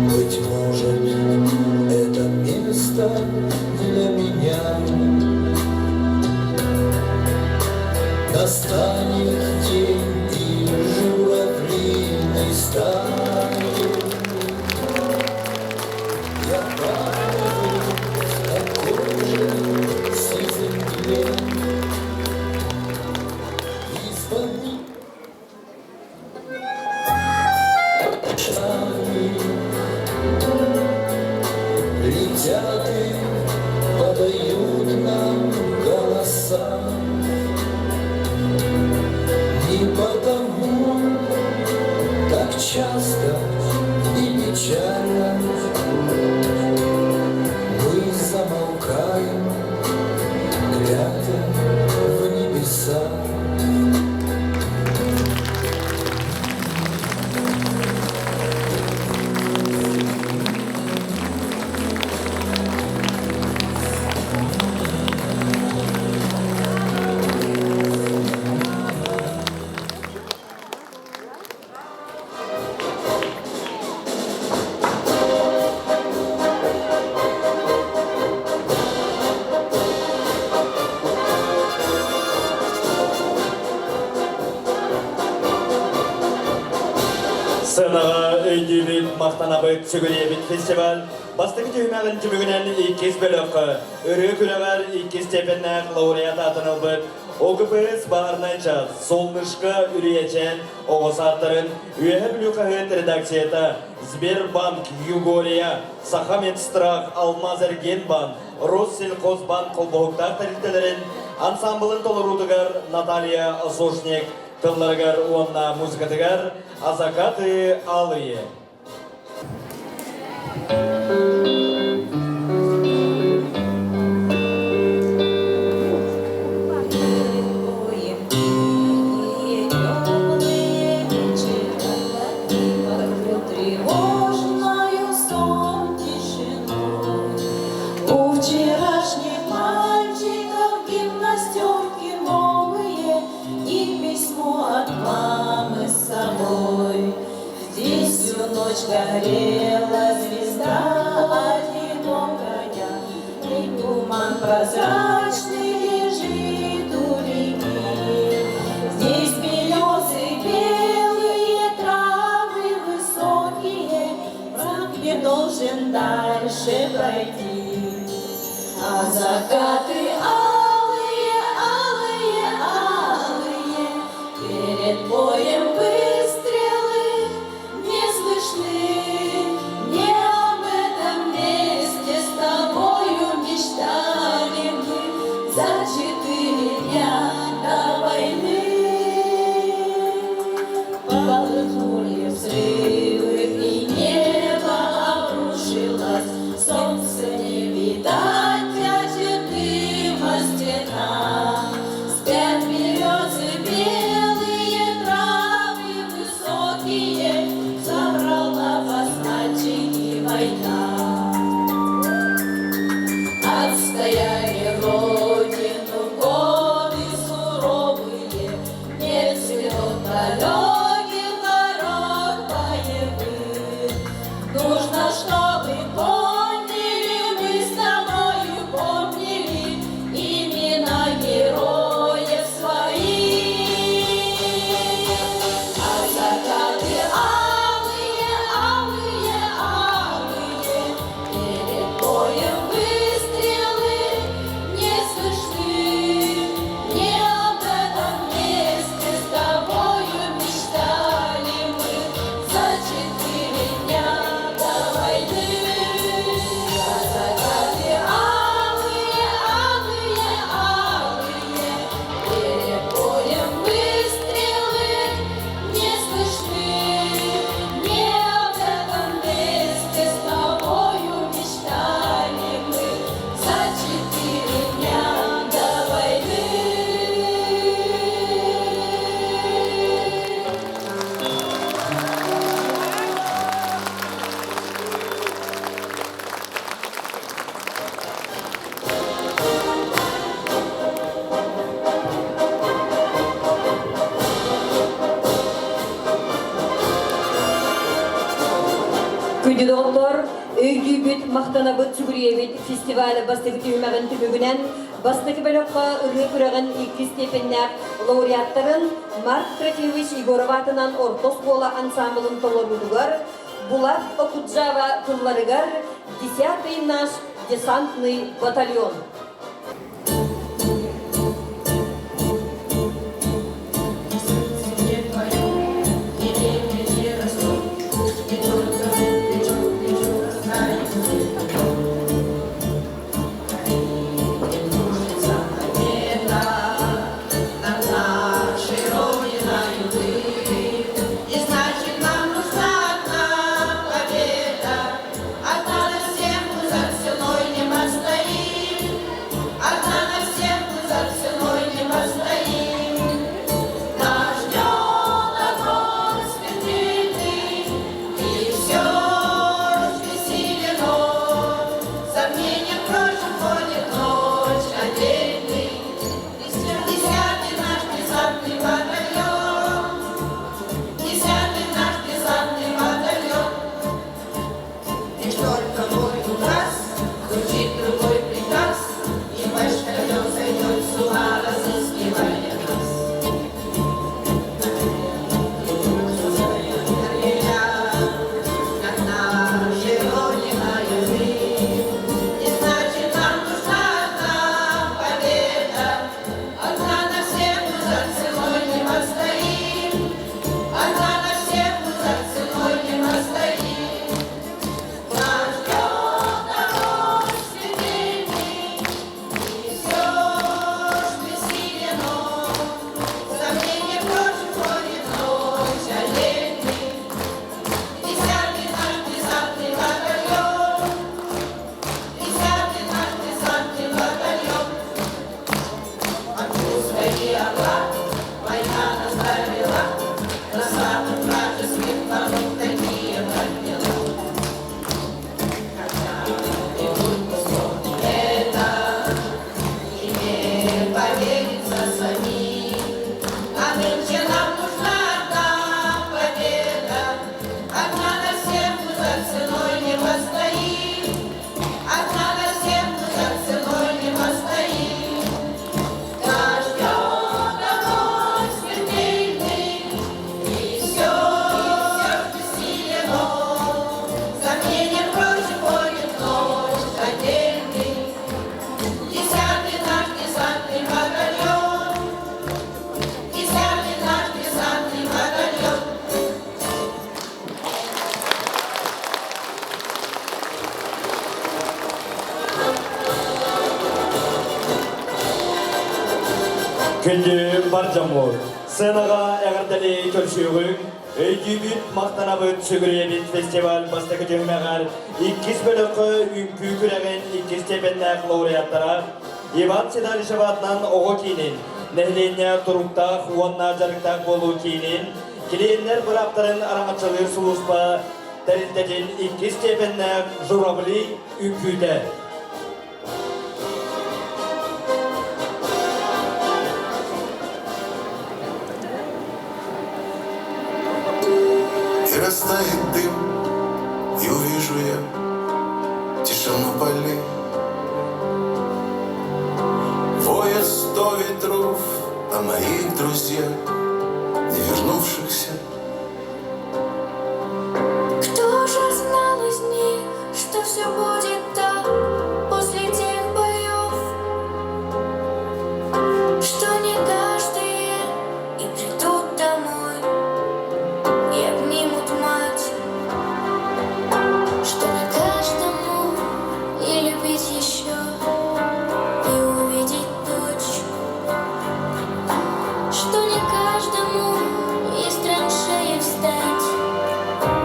Быть может, это место для меня. Настанет день и журавлиной стаи. Я падаю в такой же сизой мгле. Из-под шагами летят и подают нам голоса. Не потому, так часто и печально мы замолкаем, глядя в небеса. Сценаға өйдебіт, мақтанабыт, сүгінебіт фестиваль. Бастығы түймәғін түмігінен иккес бөліқі, үрі күліғар иккес тепеннәқ лауреат атынылбыт. ОГПС бағарнайча солнышқы үрейечен оғыз аттырын үйе білуқағыт редакцията Сбербанк Югория, Сахамедстрах, Алмазергенбан, Россельхозбанк қолбоғықтар тәрілтелерін ансамблын толырудығар Наталья Зошник, тылларғар уанна музыкатығар Азакаты Алые. Горела звезда одинокая, и туман прозрачный лежит у реки. Здесь березы белые, травы высокие, враг не должен дальше пройти. А закаты алые, алые, алые, перед боем выстрелы не слышны. Не об этом месте с тобою мечтали мы за 4 дня до войны. Полыхнули взрывы, и небо обрушилось, солнце не видать, тячет дыма стена. Спят березы белые, травы далеких дорог боевых. Нужно, чтобы помнили, мы с тобою помнили имена героев своих. А закаты алые, алые, алые, перед боем выстрелы не слышны. Не об этом месте с тобою мечтали мы за 4 дня до войны. А закаты алые, алые, алые, перед боем выстрелы не слышны. Не об этом месте с тобою мечтали мы за 4 дня до войны. Күнді доғылдар, өйді бүт мақтанабыт сүгіриебет фестивалі бастығы түйімәғін түмігінен бастығы бөліққа үрі күріғін екі степеннәк лауреаттарын Марк Трофимович Егоров атынан Ортос Бола ансамблын толырудығар, Булат Окуджава тылларығар 10-й наш десантный батальон. И значит, нам нужна одна победа, одна на всех мы за ценой не постоим, одна на всех мы за ценой не постоим. Нас ждет огонь смертельный, и все распределено, сомнением прочим ходит ночь отдельный. 10-й наш десантный батальон, 10-й наш десантный батальон. Лишь только мой указ, звучит другой приказ, и башкалён зайдет сюда, разыскивая нас. Как наши Родина язык, и значит, нам нужна одна победа, одна на всех мы за ценой не постоим, одна на всех мы за ценой не постоим. Нас ждет огонь смертельный, и все распределено, сомнения прочим ходит ночь отдельный. 10-й наш десантный батальон, 10-й наш десантный батальон. Отпускай орла, война нас довела, на самых вражеских планах такие подняла. Когда идут по склону лета, теперь поверится самим, а нынче нам нужна одна победа, одна на всех мы за ценой не постоим, одна на всех мы за ценой не постоим. Нас ждет огонь смертельный, и все распределено, сомнением прочим ходит ночь отдельный. 10-й наш десантный батальон, 10-й наш десантный батальон. Күнді баржамор, сценаға әғірдәлі көлшуғын, өйдүйбіт мақтанабыт сүгіриебіт фестиваль бастығы жөмәғар 2 бөліқі үмпүй күрәген 2 степеннәк лауреаттара Иван Седалишев атынан оғы кейінен, нәхленне тұруқтақ, уанна жарықтақ болу кейінен, келейінлер бір аптарын араңатшылыр сұлыспа, тәрілдәден 2 степеннәк жұрабылы үмпүйді. и растает дым, и увижу я тишину полей. Воет 100 ветров о моих друзьях, не вернувшихся. Кто же знал из них, что все будет так после тех боев, что не каждые и придут домой и обнимут мать, что не каждому и любить еще и увидеть дочь, что не каждому из траншеи встать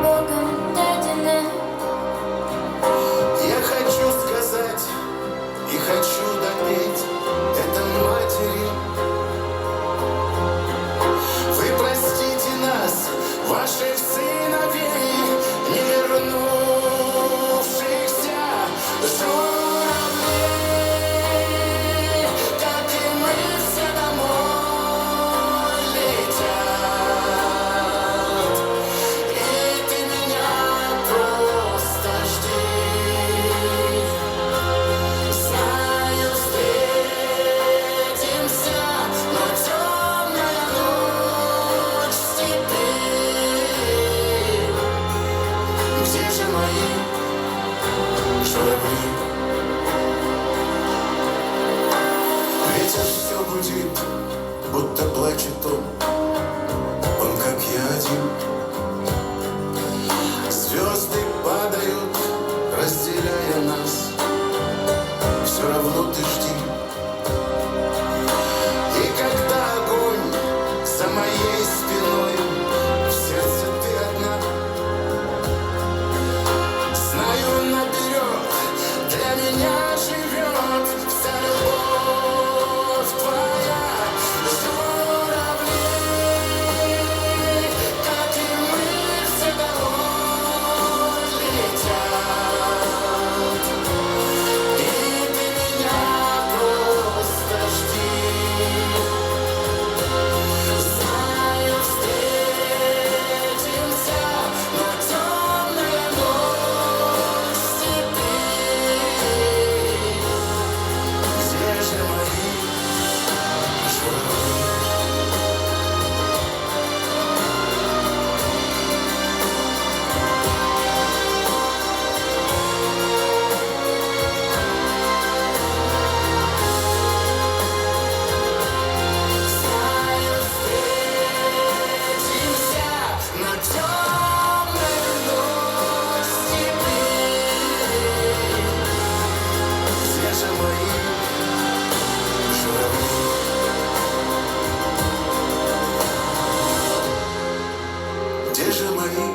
Богом дадено. Я хочу сказать и хочу допеть это матери. Вы простите нас, ваших сыновей, не вернувшихся журавлей, как и мы все домой летят. И ты меня просто жди. Знаю, встретимся, но темная ночь степи. Где же мои журавли? Ветер все гудит, будто плачет он как я один. Звезды падают, разделяя нас, все равно ты жди. И когда огонь за моей спиной, в сердце ты одна. Знаю наперед, для меня живет вся любовь твоя. Журавли, как и мы все домой летят. И ты меня просто жди. Знаю, встретимся, но темная ночь степи. Где же мои журавли? Знаю, встретимся, но темная ночь степи. Где же мои журавли? Где же мои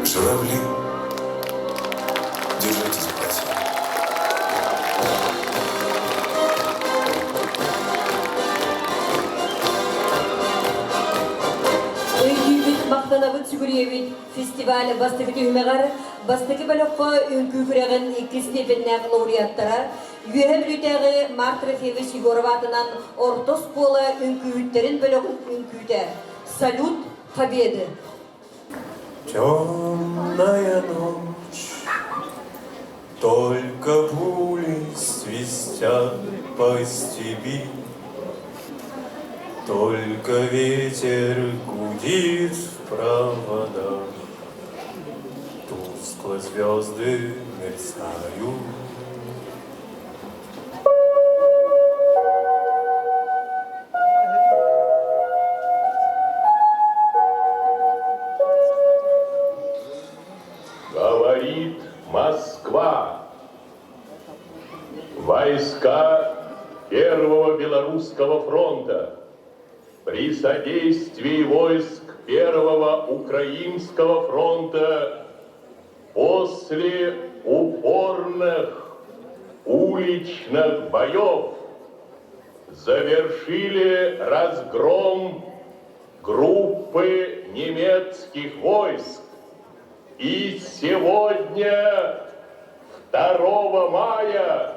журавли? Держитесь, братья. Өйдүйбүт мактанабыт сүгүрүебит фестиваль бастыгы түймөгөр бастыгы балокко үңкүгүрөгөн 2 степеннәк лауреаттара Юэһэ Блютәгы Марта Рафиевич Егорова атынан орто школа үңкүгүттерин бөлөгүн үңкүтә. Салют Победы. Темная ночь, только пули свистят по степи, только ветер гудит в проводах, тускло звезды мерцают. Говорит Москва. Войска Первого Белорусского фронта при содействии войск Первого Украинского фронта после упорных уличных боев завершили разгром группы немецких войск. И сегодня, 2 мая,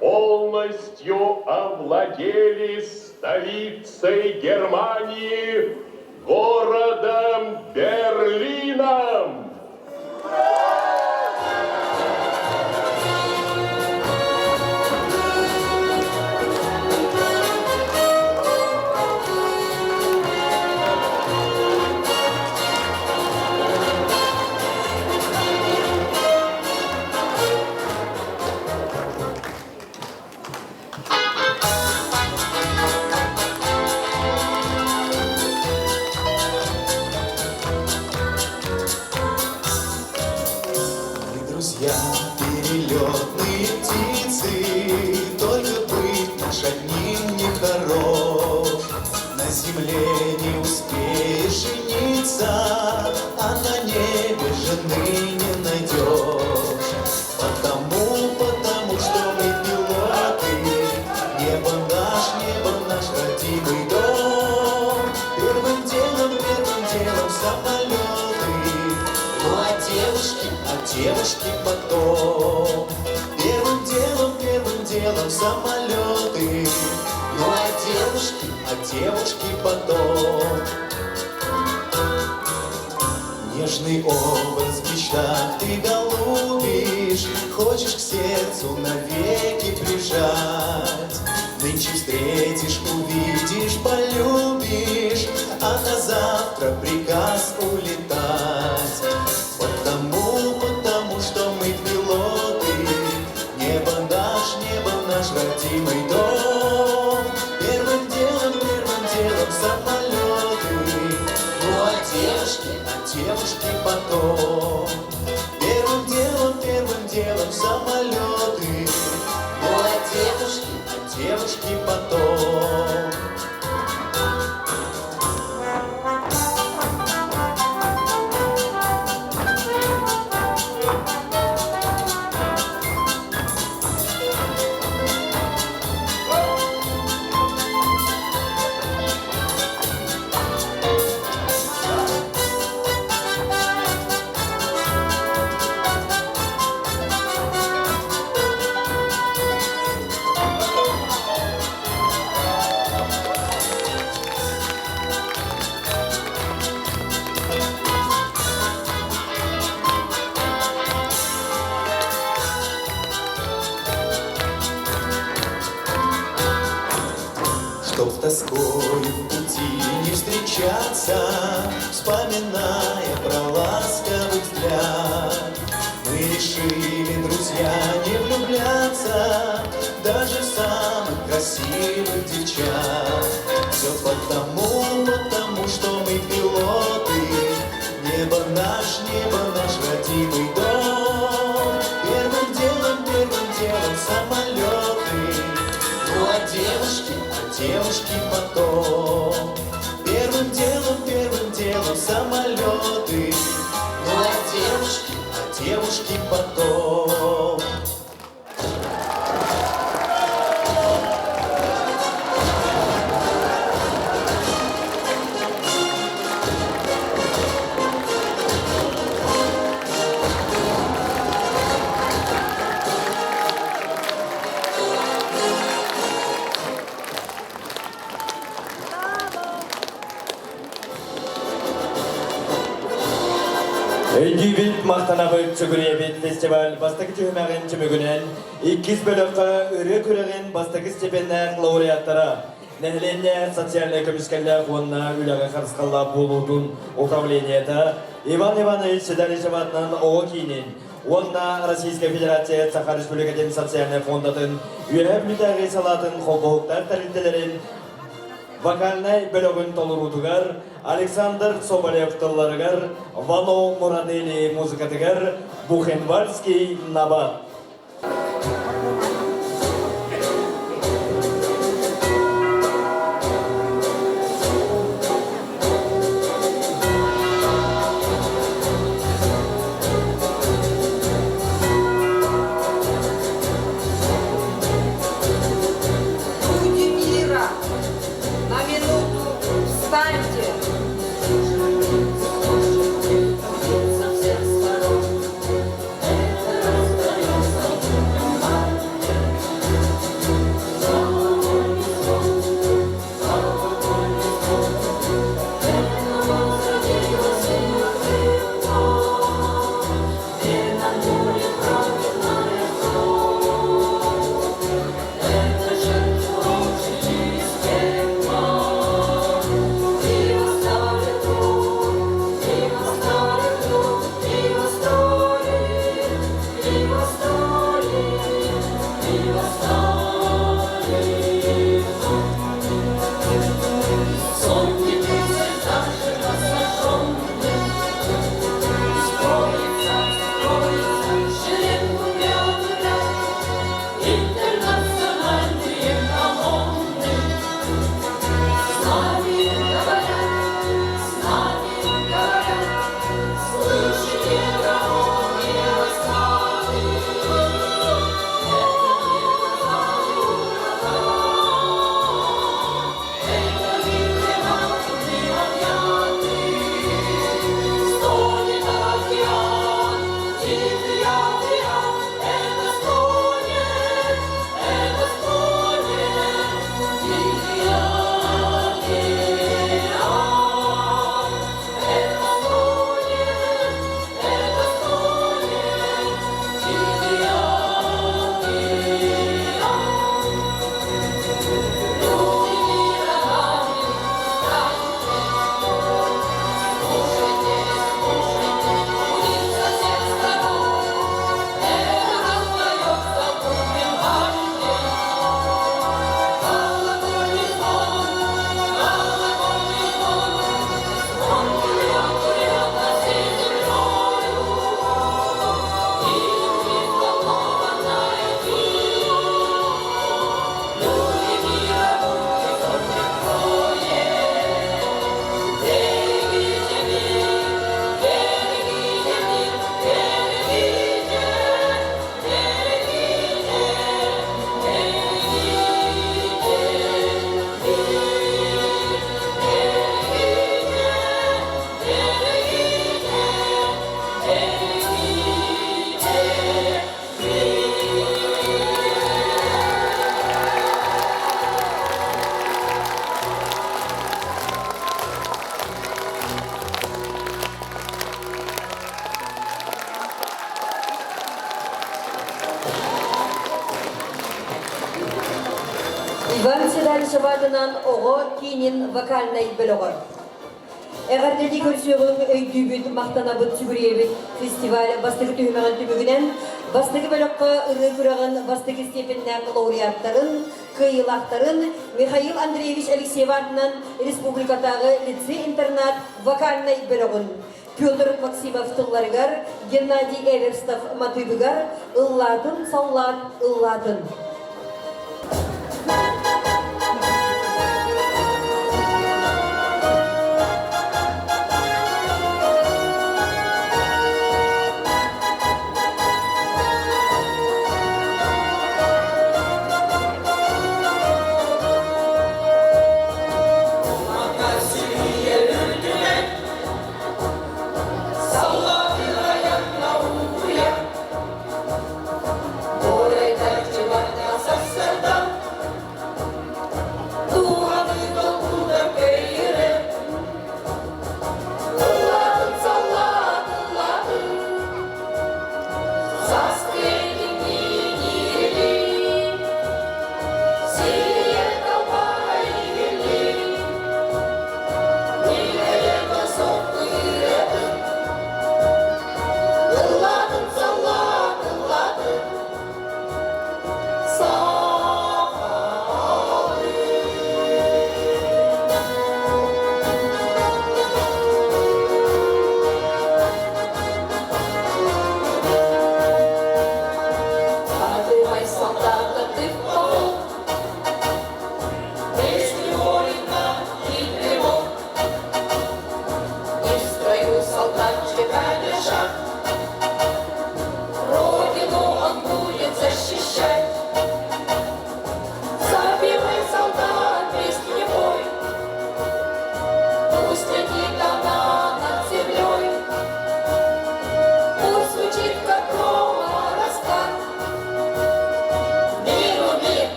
полностью овладели столицей Германии городом Берлином. Друзья, перелетные птицы, только быть наш одним не хорош. На земле не успеешь жениться, а на небе жены не найдешь. Потому что мы пилоты, небо наш родимый дом. Первым делом самолеты, ну а девушки потом. Первым делом самолеты, ну а девушки потом. Нежный образ в мечтах ты голубишь, хочешь к сердцу навеки прижать. Нынче встретишь, увидишь, полюбишь, а на завтра приказ улетать. Потому что мы пилоты, небо наш родимый дом. Первым делом самолеты, ну а девушки потом. Первым делом самолеты, ну а девушки потом. Чтоб с тоской в пути не встречаться, вспоминая про ласковый взгляд, мы решили, друзья, не влюбляться даже в самых красивых девчат. Все потому что мы пилоты, небо наш родимый дом. Первым делом самолеты, ну а девушки потом. Первым делом самолеты, ну а девушки потом. Эйгибит мақтанабыт чүгіребет фестиваль бастығы түймәғін чүмігінен 2 бөліққа үрі көреген бастығы степендер лауреаттары нәхленне социальный көміскерлер қуынна үлігі қарысқалла болудың управлениеті Иван Иванович Седалишеватның оғы кейінен онна Российская Федерация Сахар Республикатын социальный фондатын үйәбілдәғі салатын құқықтар тәрілтелерін вокальный бөлігін толырудығар Александр Соболев-Талларыгар, Вано Мурадели музыкатыгар, Бухенвальский набат. Люди мира, на минуту встаньте. Со всех сторон это раздается. фестиваль шабатынан ого кинин вокальный бөлөгөр. Эгердеди көрсөгүн өйдүүбүт мактанабыт сүгүребит фестиваль бастыгы түймөгөн түбүгүнен бастыгы бөлөккө ыры күрөгөн бастыгы степендер лауреаттарын, кыйылактарын Михаил Андреевич Алексеев атынан республикатагы лицей-интернат вокальный бөлөгүн Петр Максимов тылларыгар, Геннадий Эверстов матыбыгар, ыллатын саулат ыллатын.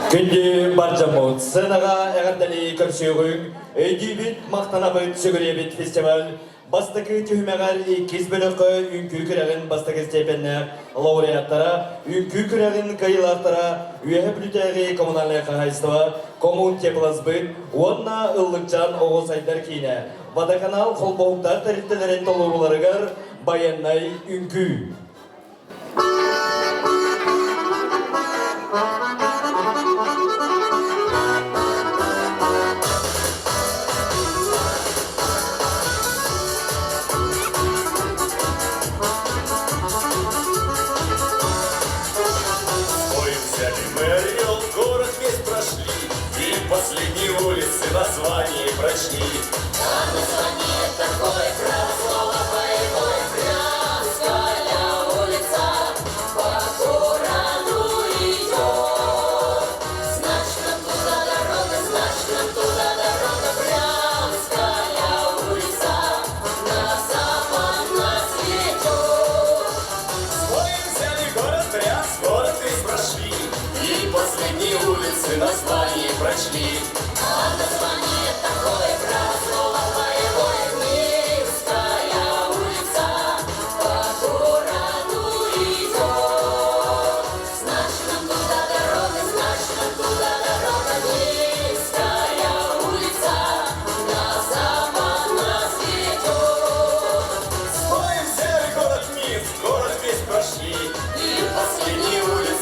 Күнді баржамут сынаға әғардалі көрсеуің, өйдейбіт мақтанабыт сүгіребіт фестиваль, бастықы түймеғар кез бөліқі үнкі күрәғін бастықы степені лауреаттара, үнкі күрәғін қайылақтара, үйе бүлітәғі коммунальный қағайстыва, коммун теплазбыт, онна ұллықчан оғыз айдар кейіне, Водоканал қолбауықтар тәріттелерін толуыларығар баяннай үнкі. Последние улицы название прочли. Там название такое, право слово боевое, Брянская улица по городу идет. Значит, нам туда дорога, Брянская улица на запад нас ведет. Своим взяли город Брянск, город весь прошли, и последние улицы название прочли. А название такое, право слово боевое, Минская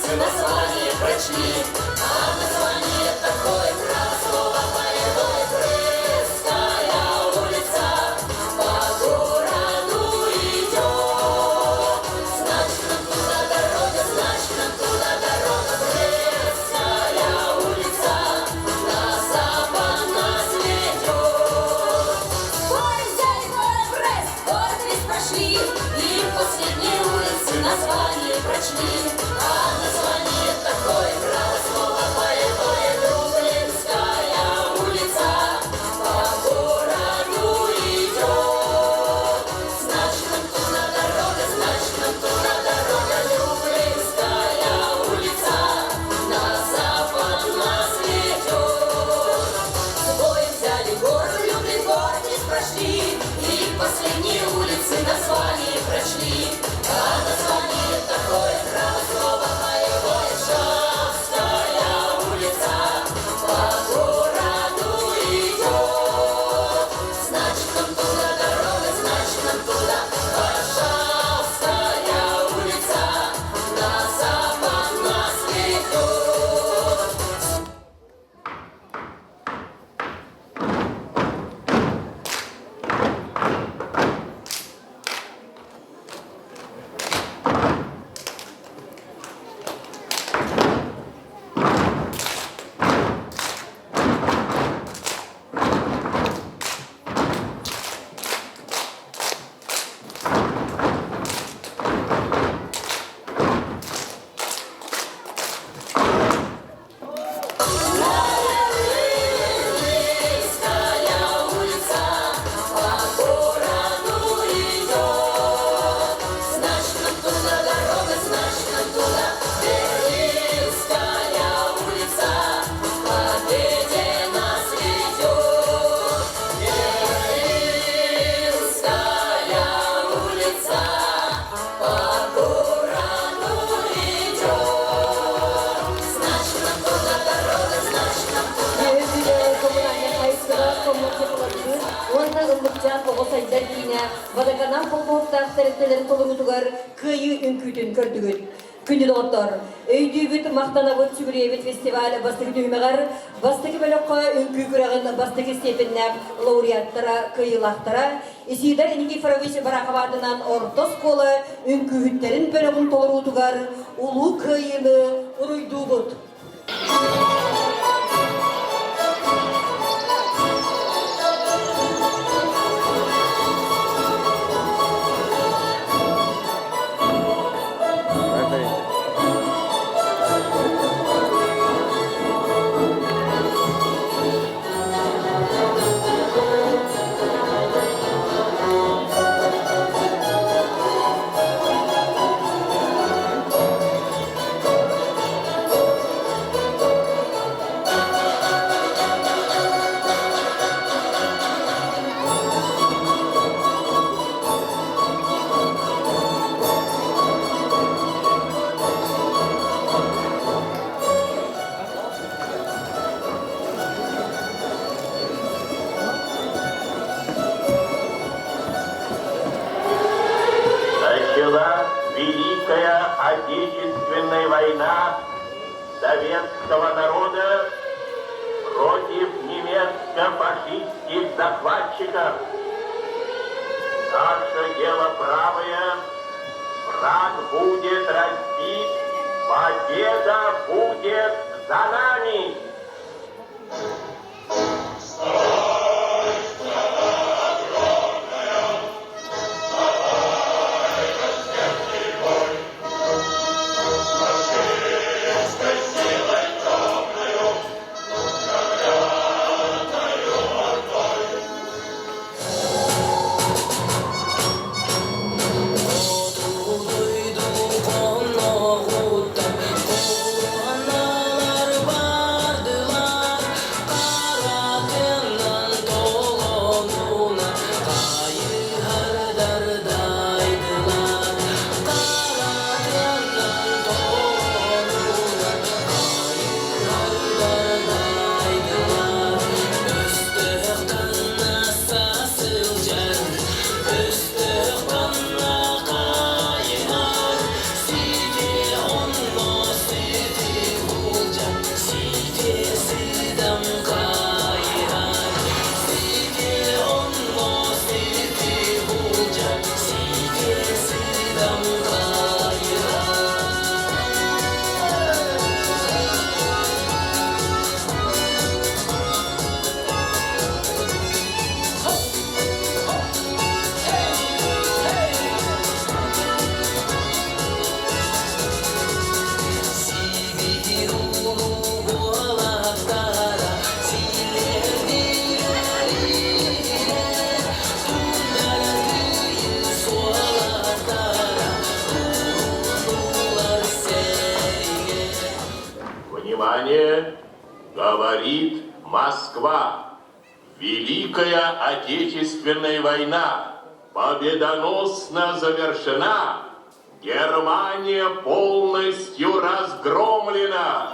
улицы название прочли. А название такое красного боевой Крымская улица по городу идет. Значит, нам туда дорога, значит, нам туда дорога. Крымская улица на запад нас ведет. Бой взяли город Брест, город весь прошли, и последние улицы название прочли. А название такое красного боевое Дублинская улица по городу идет. Значит, нам туда дорога, значит, нам туда дорога. Дублинская улица на запад нас ведет. С боем взяли город Люблин, город весь прошли, и последние улицы название прочли. А название такое красного боевое Шахская улица по городу идет. Значит, нам туда дорога, значит, нам туда. Варшавская улица на запад нас ведет. Берлинская улица по городу идет. Значит, нам туда дорога, значит, нам туда. Берлинская улица к победе нас ведет. Берлинская улица по городу идет. Значит, нам туда дорога, значит, нам туда. Коммунальный хайскара коммунальный платформы, онда ылдыкчан оғысайдар кейіне Вадаганан полковтақ тәріптелер қолығытығар күйі үнкүтін көрдігіт. Күнді доғыттар, өйдүйбіт мақтанабыт сүгірейбіт фестиваль бастығы дүймеғар, бастығы бөліққа үнкү күрағын бастығы степеннәп лауреаттара, күйілақтара, Исидар Никифорович Барахабадынан ортос қолы үнкүхіттерін бөліғын толырутығар, ұлу күйілі ұруйдубыт. Началась Великая Отечественная война советского народа против немецко-фашистских захватчиков. Наше дело правое, враг будет разбит, победа будет за нами. Аналар бардылар, Внимание! Говорит Москва. Великая Отечественная война победоносно завершена. Германия полностью разгромлена.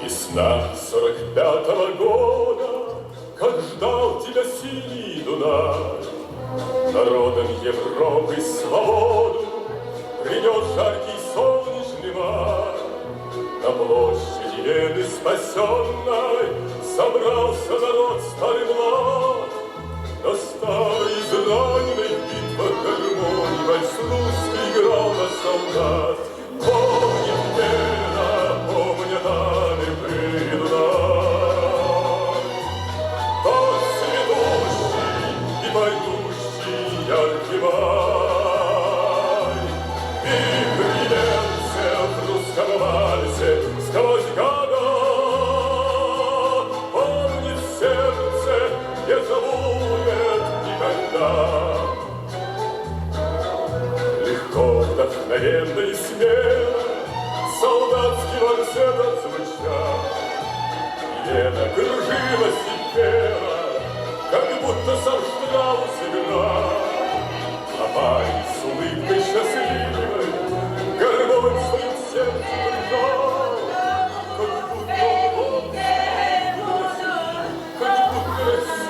Весна 45-го года, как ждал тебя синий Дунай, народам Европы свободу принес жаркий солнечный май. На площади Вены спасенной собрался народ старый млад. На старой израненной в битвах гармонии вальс русский играл на солдат. Помнит Вена, помнят нами Дунай. Тот цветущий и поющий яркий май. Вихрь немцев в русском вальсе сквозь года помнит сердце, не забудет никогда. Легко, вдохновенно и смело солдатский вальсет отзвучал. Елена кружилась и пела, как будто сам Штраус играл. А парень с улыбкой счастливой гармонь своим сердцем прижал. Как будто он, как будто Россия.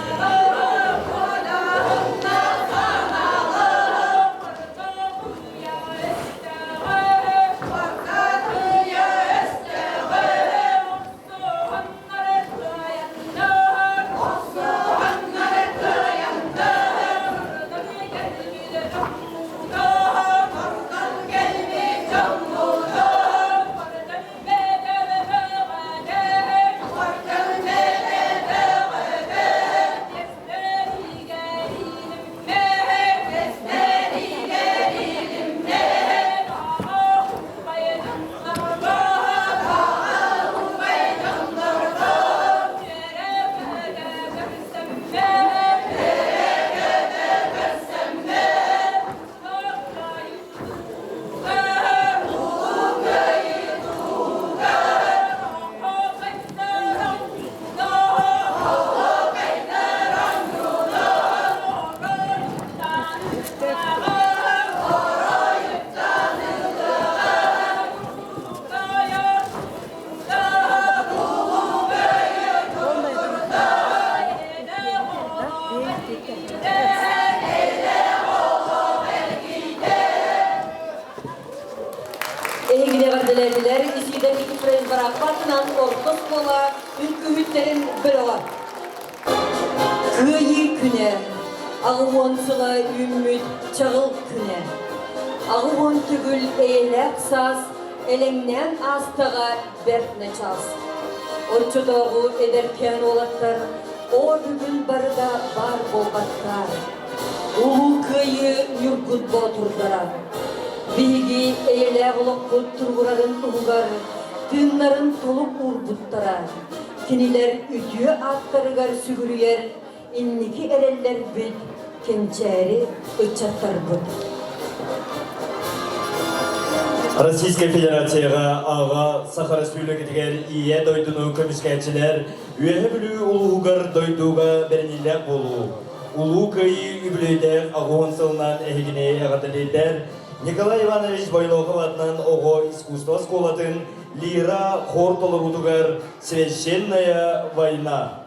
Eğile vardilerdiler, isiden iki frez bırakmakla orta skola, ülkühütlerin bir var. Kıyı küne, ağıvonsula ümmüt çağıl küne. Ağıvon tügül eylek saz, elengnen astağa bertne çaz. Orçudağı ederken olatlar, o bugün barıda bar bolbatlar. Ulu kıyı yurgut boturdara. Bihi eyle olup turgurarın tuğgar, tığınların tolup urbuttara. Kiniler ütüye attarıgar sügürüyer, inniki ereller bit, kençeri ıçattar bud. Российская Федерацияға аға Сахара сөйлегідігер ие дойдыны көміскәтшілер үйе білі ұлығығыр дойдуға бернелек болу. Улу күйі үбілейдер ағуын сылынан әйгіне әғатылейдер Николай Иванович Байлохов атынан оғы искусство сколатын лира хор толырудығыр «Священная война».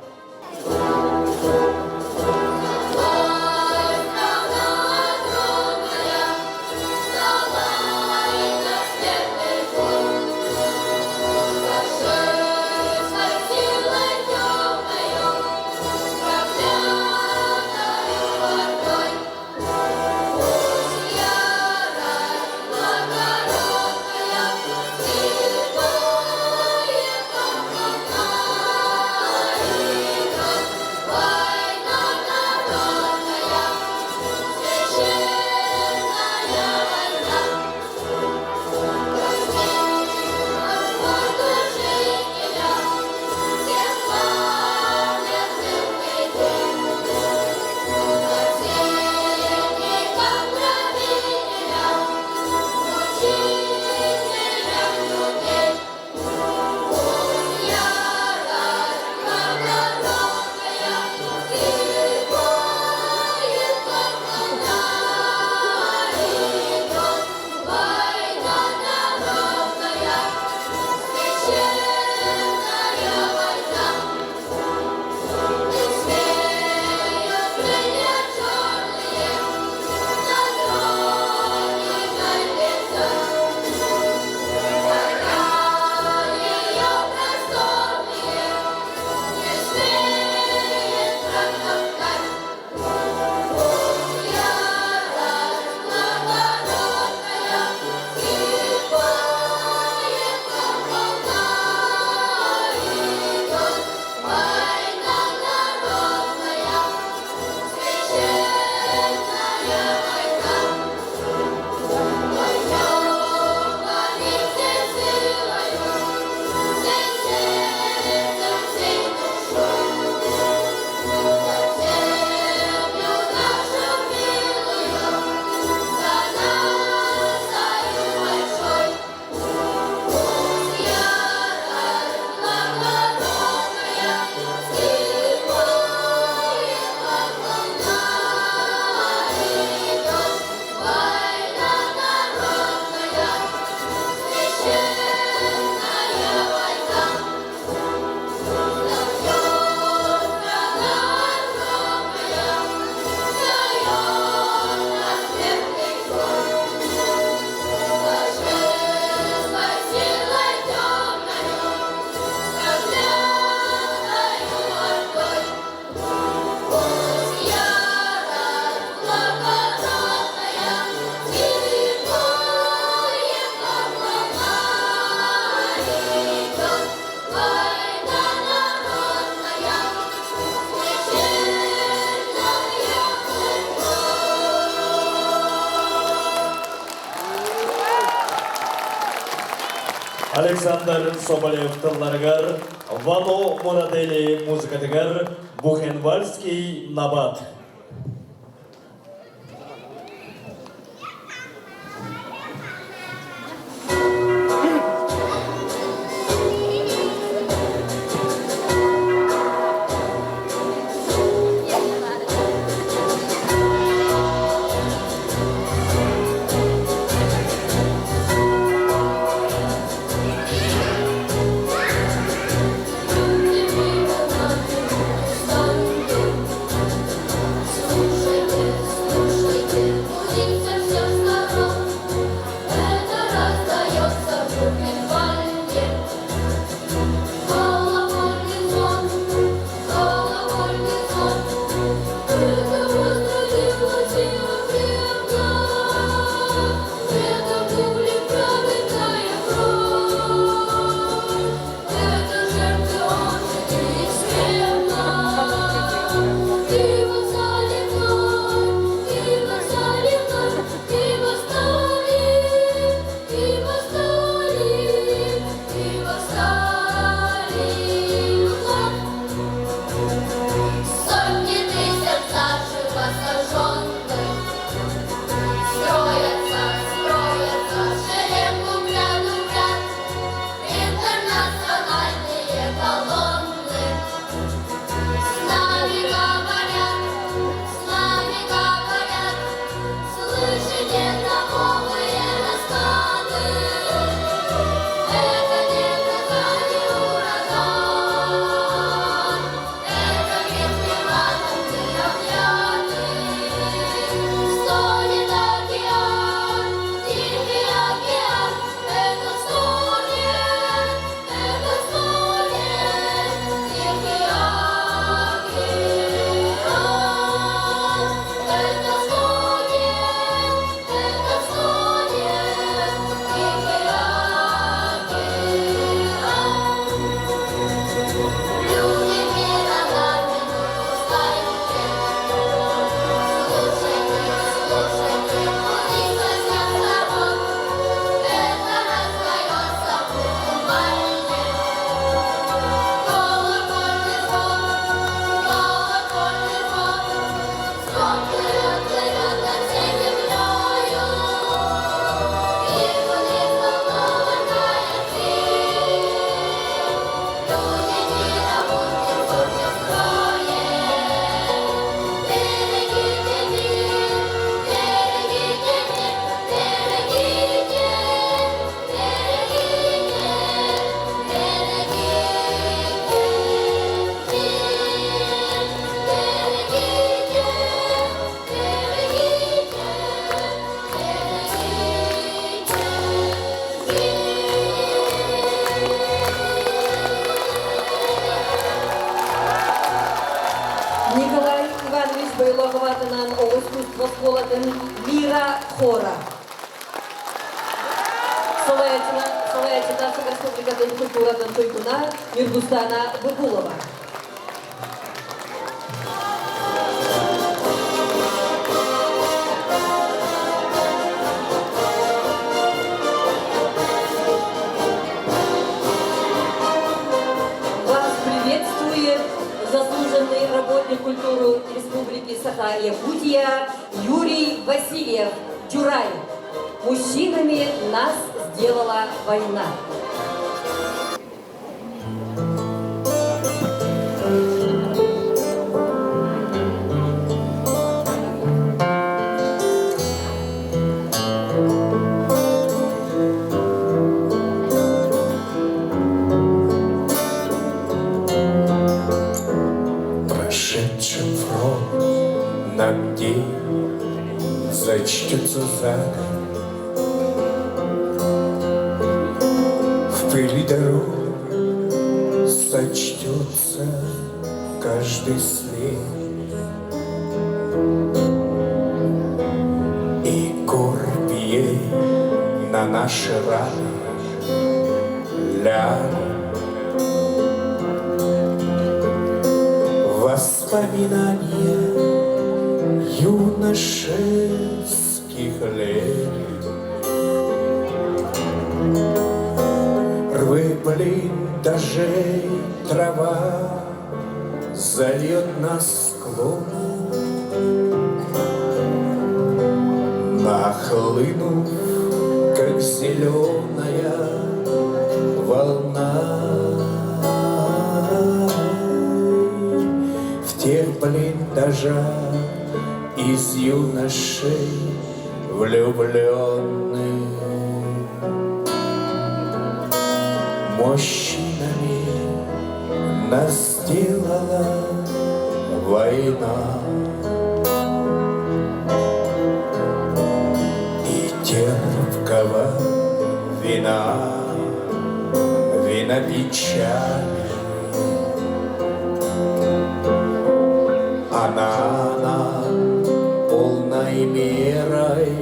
Александр Соболев тылларыгар, Вано Морадели музыкатыгар, Бухенвальский набат. Николай Иванович Байлогов атынан ол искусство болатын Лира хора. Солай Читасы Республикатын культуратын тойтуна Миргустана Быкулова. Вас приветствует заслуженный работник культуры Республики Саха-Якутия Юрий Васильев Джурай. Мужчинами нас сделала война. Прошедшим фронт над день зачтется за год. В пыли дорог сочтется каждый след, и корпье на наши раны лягут. Воспоминания юношеских лет Выпали дождей трава, зальет нас склон, нахлынув, как зеленая волна. В тех блиндажах из юношей влюбленных мужчинами нас сделала война. И терпкого вина, вина печали, она нам полной мерой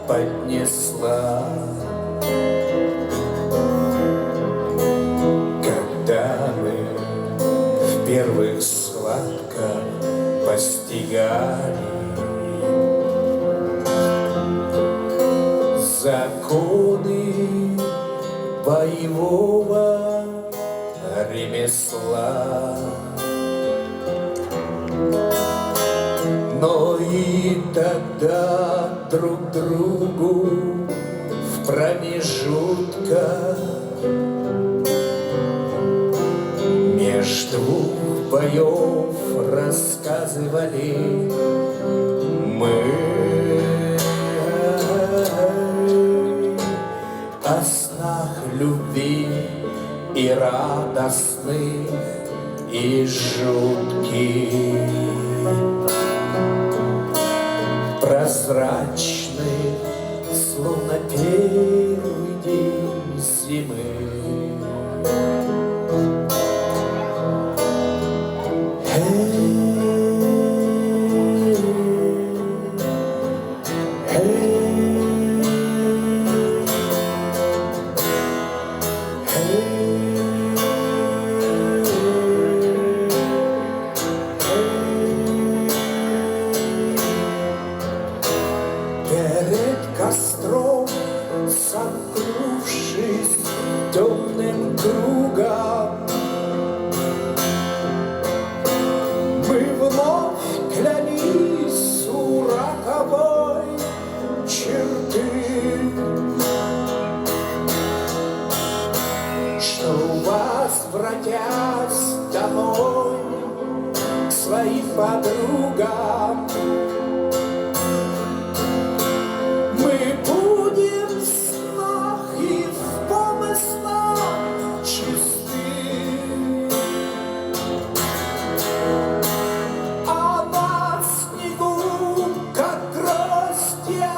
поднесла. Когда мы в первых схватках постигали законы боевого ремесла, но и тогда друг другу в промежутках между двух боев рассказывали мы о снах любви и радостных, и жутких, прозрачных, словно первый день зимы. Перед костром, сомкнувшись темным кругом, мы вновь клялись у роковой черты, что возвратясь домой к своим подругам, мы будем в снах и в помыслах чисты, а на снегу, как гроздья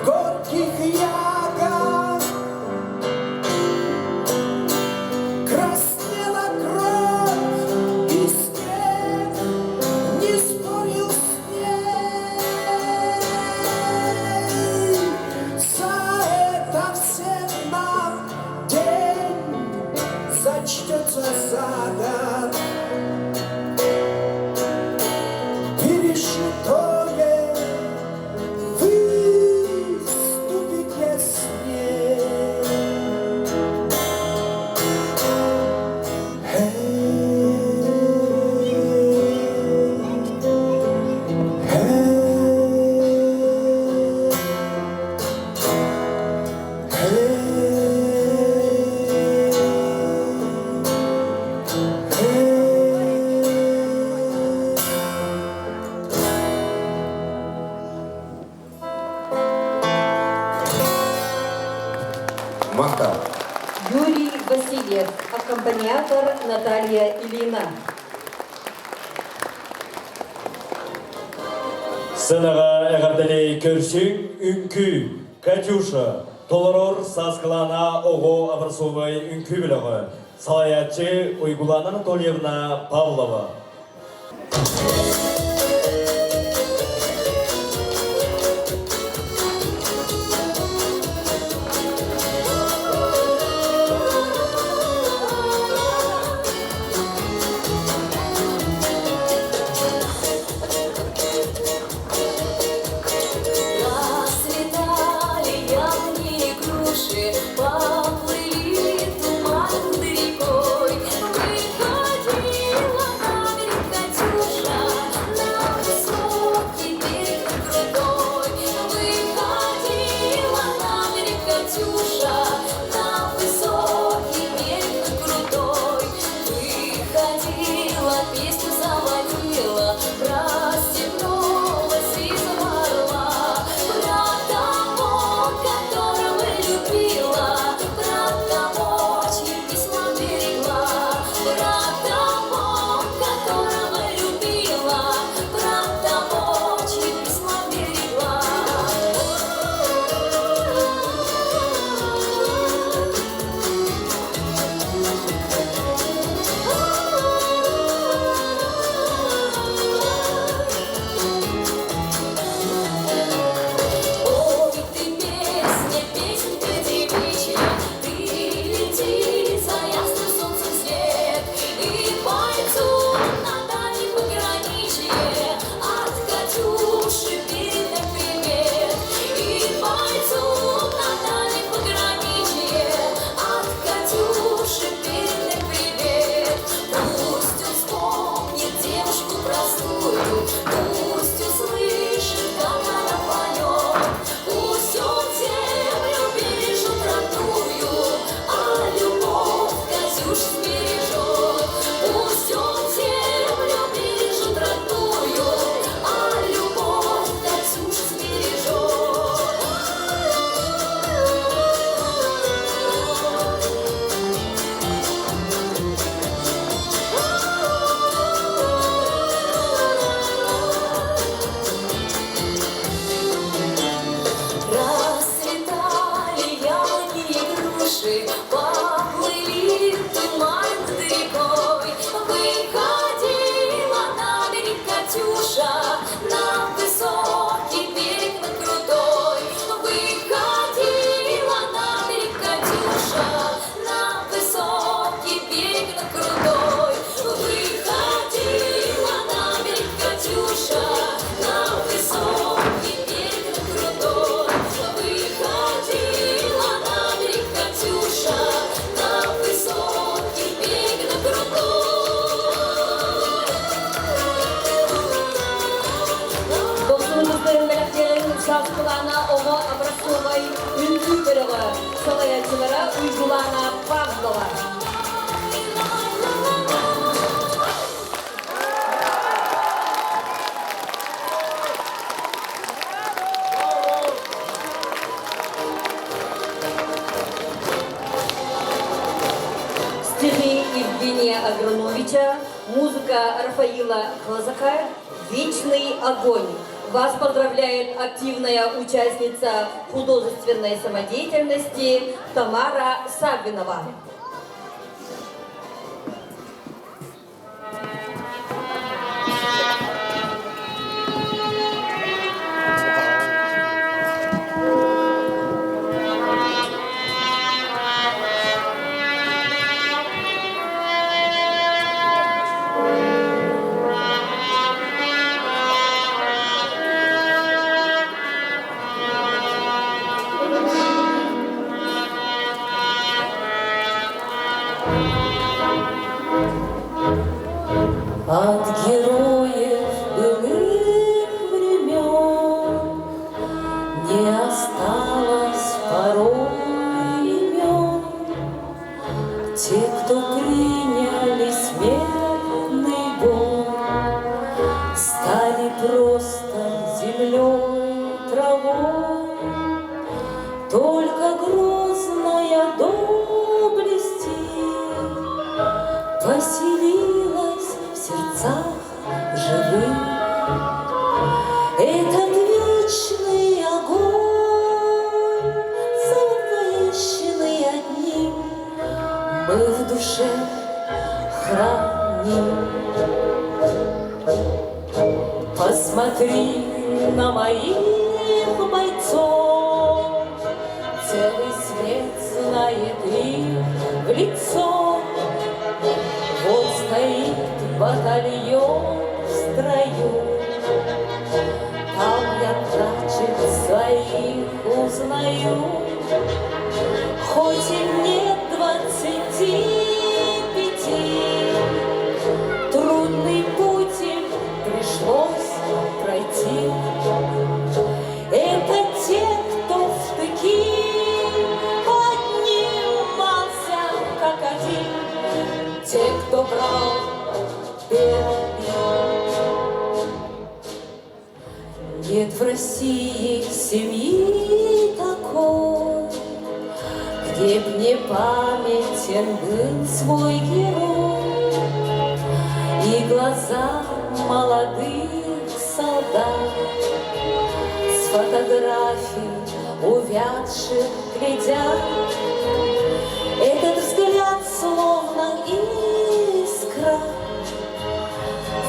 горьких ягод, краснела кровь, и снег не спорил с ней. За это всем нам день зачтется задом, перешитое выступит ясней. Махтал. Юрий Васильев, аккомпаниатор Наталья Ильина. Сценаға әғарділей көршің үнкі Катюша, толырор сасқылана оғо абырсуғай үнкі біліғі, салаятчы Уйгулана Анатольевна Павлова. Расцветали яблони и груши, поплыли туманы. Савинова. Стихи Евгения Аграновича, музыка Рафаила Козака «Вечный огонь». Вас поздравляет активная участница художественной самодеятельности Тамара Савинова. От героев былых времен не осталось порой имен. Те, кто приняли смертный бой, стали просто землей, травой. Только грозная доблесть поселилась в сердцах живых. Этот вечный огонь, завещанный одним, мы в душе храним. Посмотри на моих бойцов, целый свет знает их в лицо. Вот стоит батальон в строю, там я плачет своих узнаю. Хоть им нет 25, трудный путь им пришлось пройти. Это те, кто в штыки поднимался как один, те, кто брал первый. Нет в России семьи такой, где б не памятен был свой герой и глаза молодых солдат с фотографий увядших глядят. Этот взгляд словно искра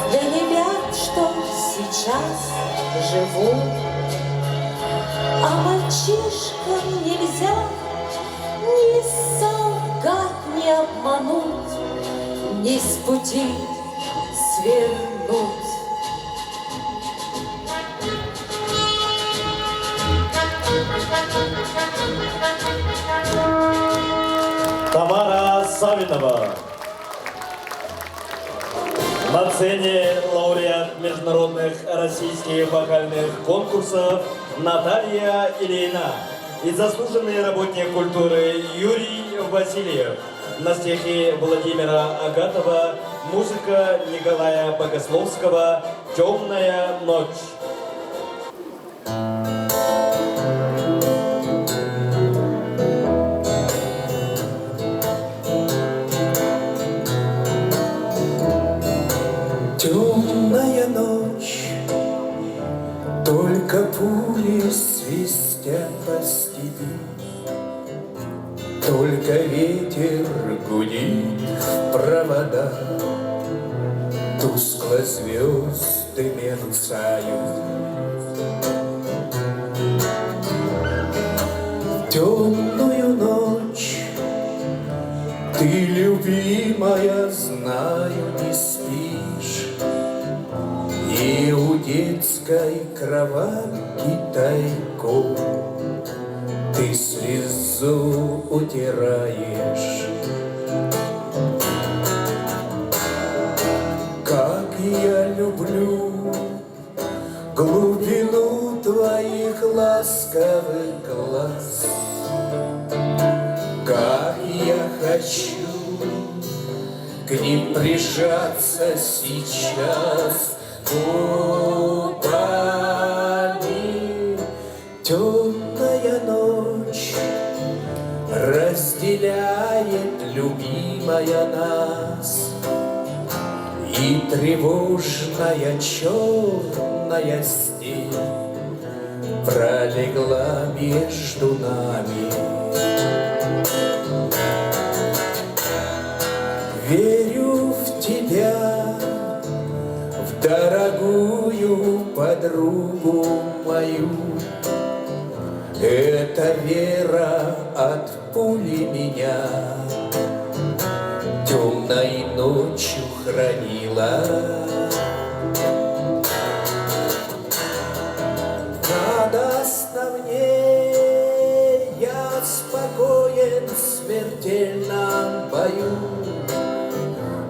для ребят, что сейчас живут. А мальчишкам нельзя ни солгать, ни обмануть, ни с пути свернуть. Тамара Савинова. На сцене лауреат международных российских вокальных конкурсов Наталья Ильина и заслуженный работник культуры Юрий Васильев. На стихи Владимира Агатова, музыка Николая Богословского «Темная ночь». Темная ночь, только пули свистят по степи, только ветер гудит в проводах, тускло звезды мерцают. Темную ночь ты, любимая, знаю, не спишь, и у детской кроватки тайком ты слезу утираешь. Как я люблю глубину твоих ласковых глаз, как я хочу к ним прижаться сейчас губами. Темная ночь разделяет любимая нас, и тревожная черная степь пролегла между нами. Верю в тебя, в дорогую подругу мою. Эта вера от пули меня темной ночью хранила. Над основней я спокоен в смертельном бою.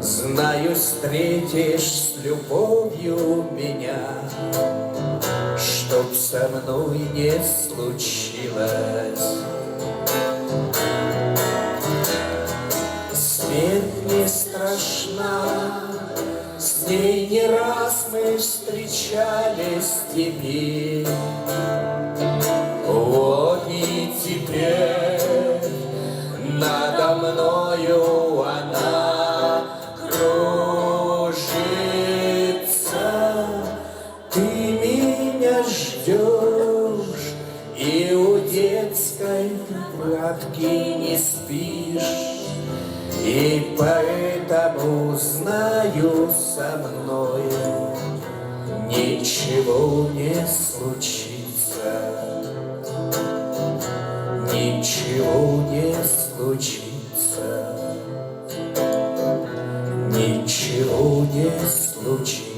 Знаю, встретишь с любовью меня, чтоб со мной не случилось. Смерть не страшна, с ней не раз мы встречались теперь. Вот и теперь надо мною она кружится. Ты меня ждешь и у детской кроватки не спишь. И поэтому знаю, со мной ничего не случится, ничего не случится, ничего не случится.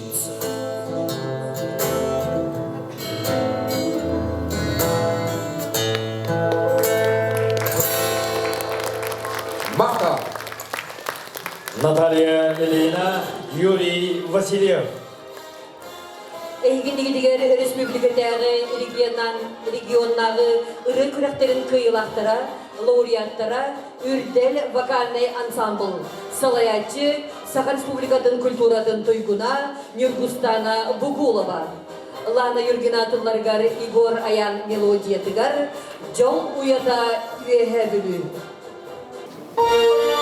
Маха! Наталья Ильина, Юрий Васильев. Эйгиндигидигер республикадагы регионнагы ыры күрәктерин кыйлактара, лауреаттара үрдел вокальный ансамбл, салаятчы Саха Республикатын культурадын тойгуна Нюргустана Бугулова, Лана Юргенатылларгар Игор Аян мелодиятыгар, Жол уята үеһе бүлү. Ой,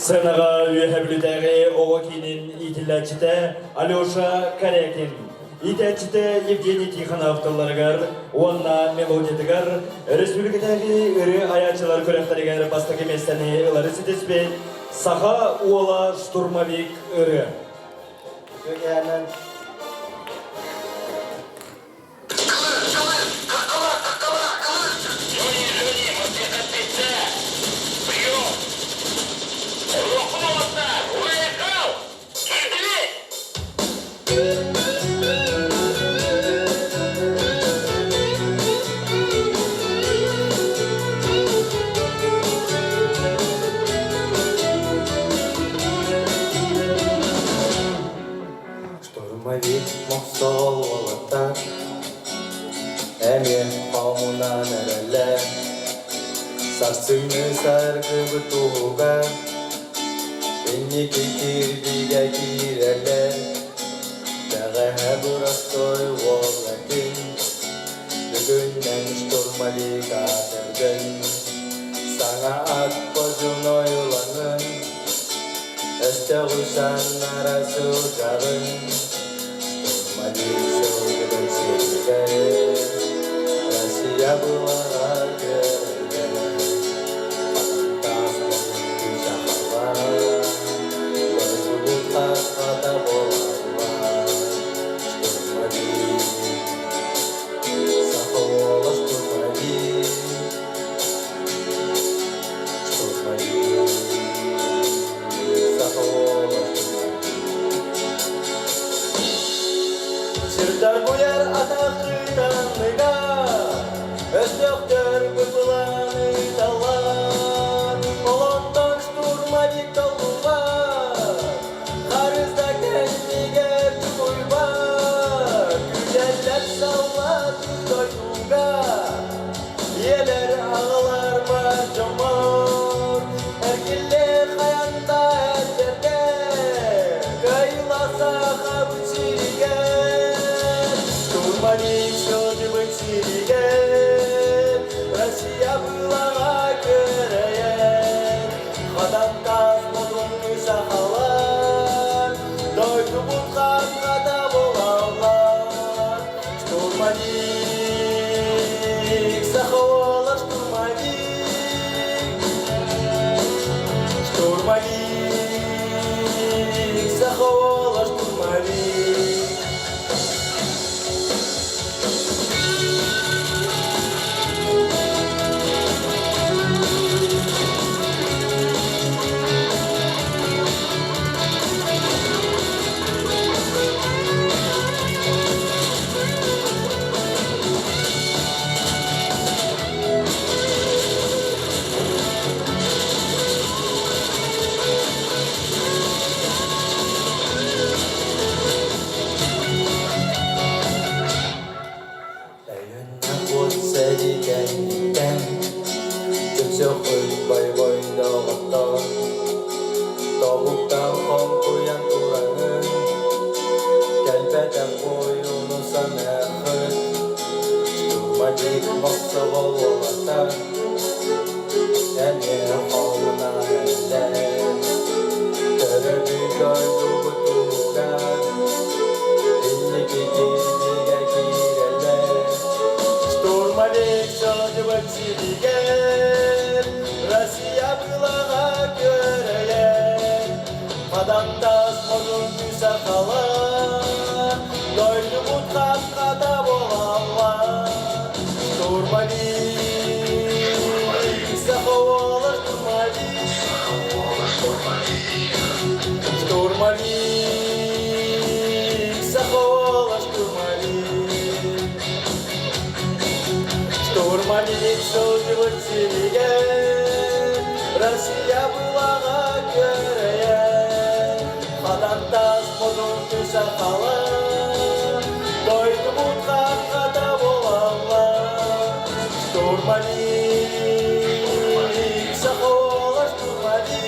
Сценаға үйәбілдері Оғокинин итіләчіті Алеша Корякин, итәчіті Евгений Тихоновтыларығар, онна мелодиятығар, республикадағы үрі аячылар көрәқтарығар бастық еместәні ұлары сетеспен, Саха Уола Штурмовик үрі. Штурмовик мохсол олаттан, әме қауымынан әрәлі, сарсыңны сарғы бұтуға, бенне кекердіге керәлі, дәғә бұрастой олатын, бүгіннен штурмовик атырдың, саңа ат позуной ұланын, Эсте ғұшан арасы жағын, Штурмовик сөлгінің сергігі, Россия бұлаға көрген, Қанаттас бұлты жағала, Ойғы бұлтқа қада болала, Штурмовик, Сақолы штурмовик, Сырдар бұяр атақы таңыға, Өстөктөр бұтыланы талар, Олоттон штурмовик толуға, Қарызда кәлмегер тұйба, Күлдәлләп салма тұздойуға, Елер ағылар бар жомор, Әркелі қаянда әдерге, Кайласа қабы Штурмовик сөлгінің сиреген, Россия бұлаға көрәйен, Қадамтас мұдыңны сақалар, Дойды бұлтқан қада болалар. Штурмовик, сақола штурмовик, Штурмовик, сақола штурмовик. Россия бұлаға көрәйен, Қадамтас мұдыңны сақалар, Дойды бұтқан қада болалар. Штурмовик, сақола штурмовик, Штурмовик, сақола штурмовик, Штурмовик сөлгінің сиреген, Россия бұлаға көрәйен, Қадамтас мұдыңны сақалар, Дойды бұтқан қада болалар. Штурмовик, сақола штурмовик,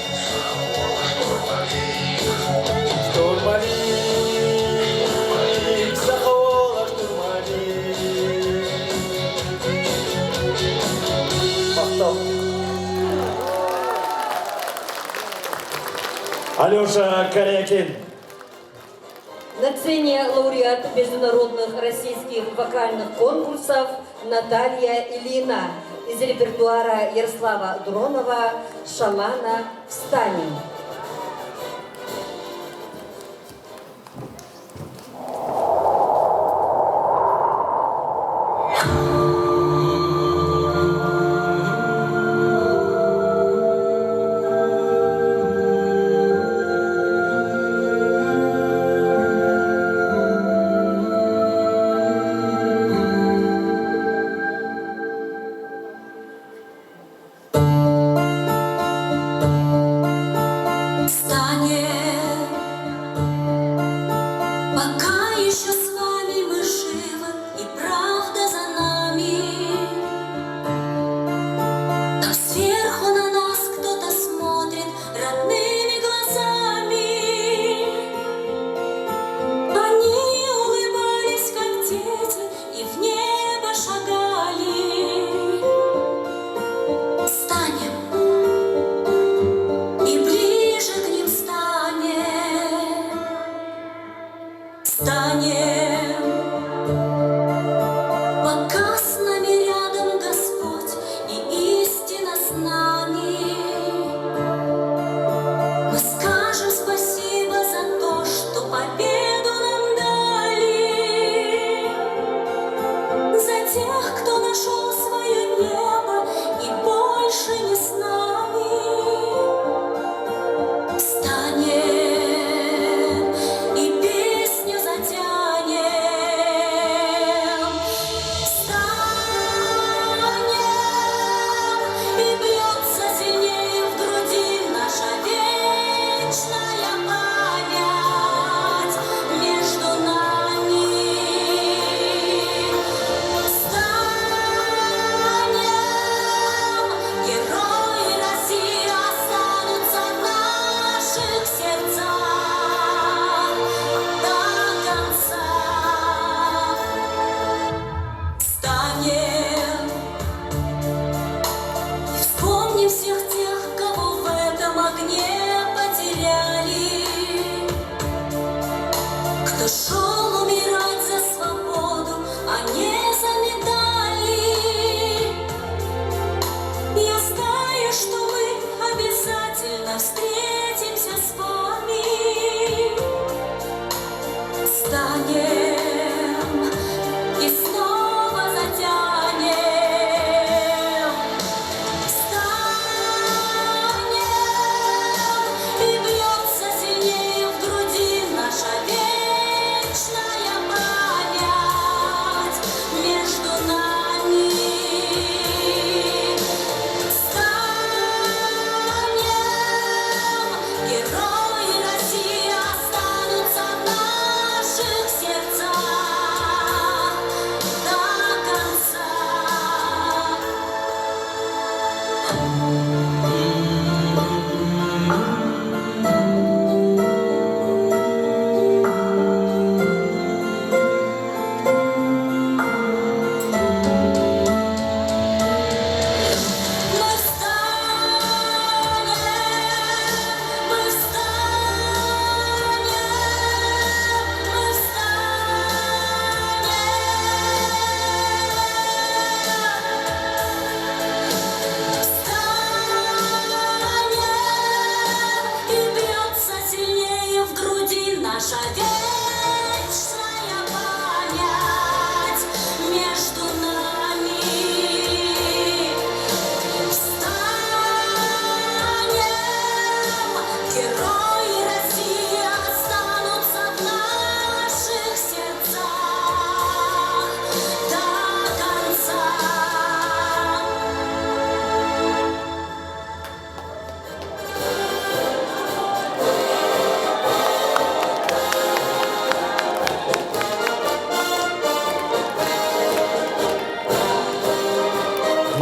Штурмовик, сақола штурмовик. Мақтау. Алеша Корякин. На сцене лауреат международных российских вокальных конкурсов Наталья Ильина из репертуара Ярослава Дронова «Шамана встанем».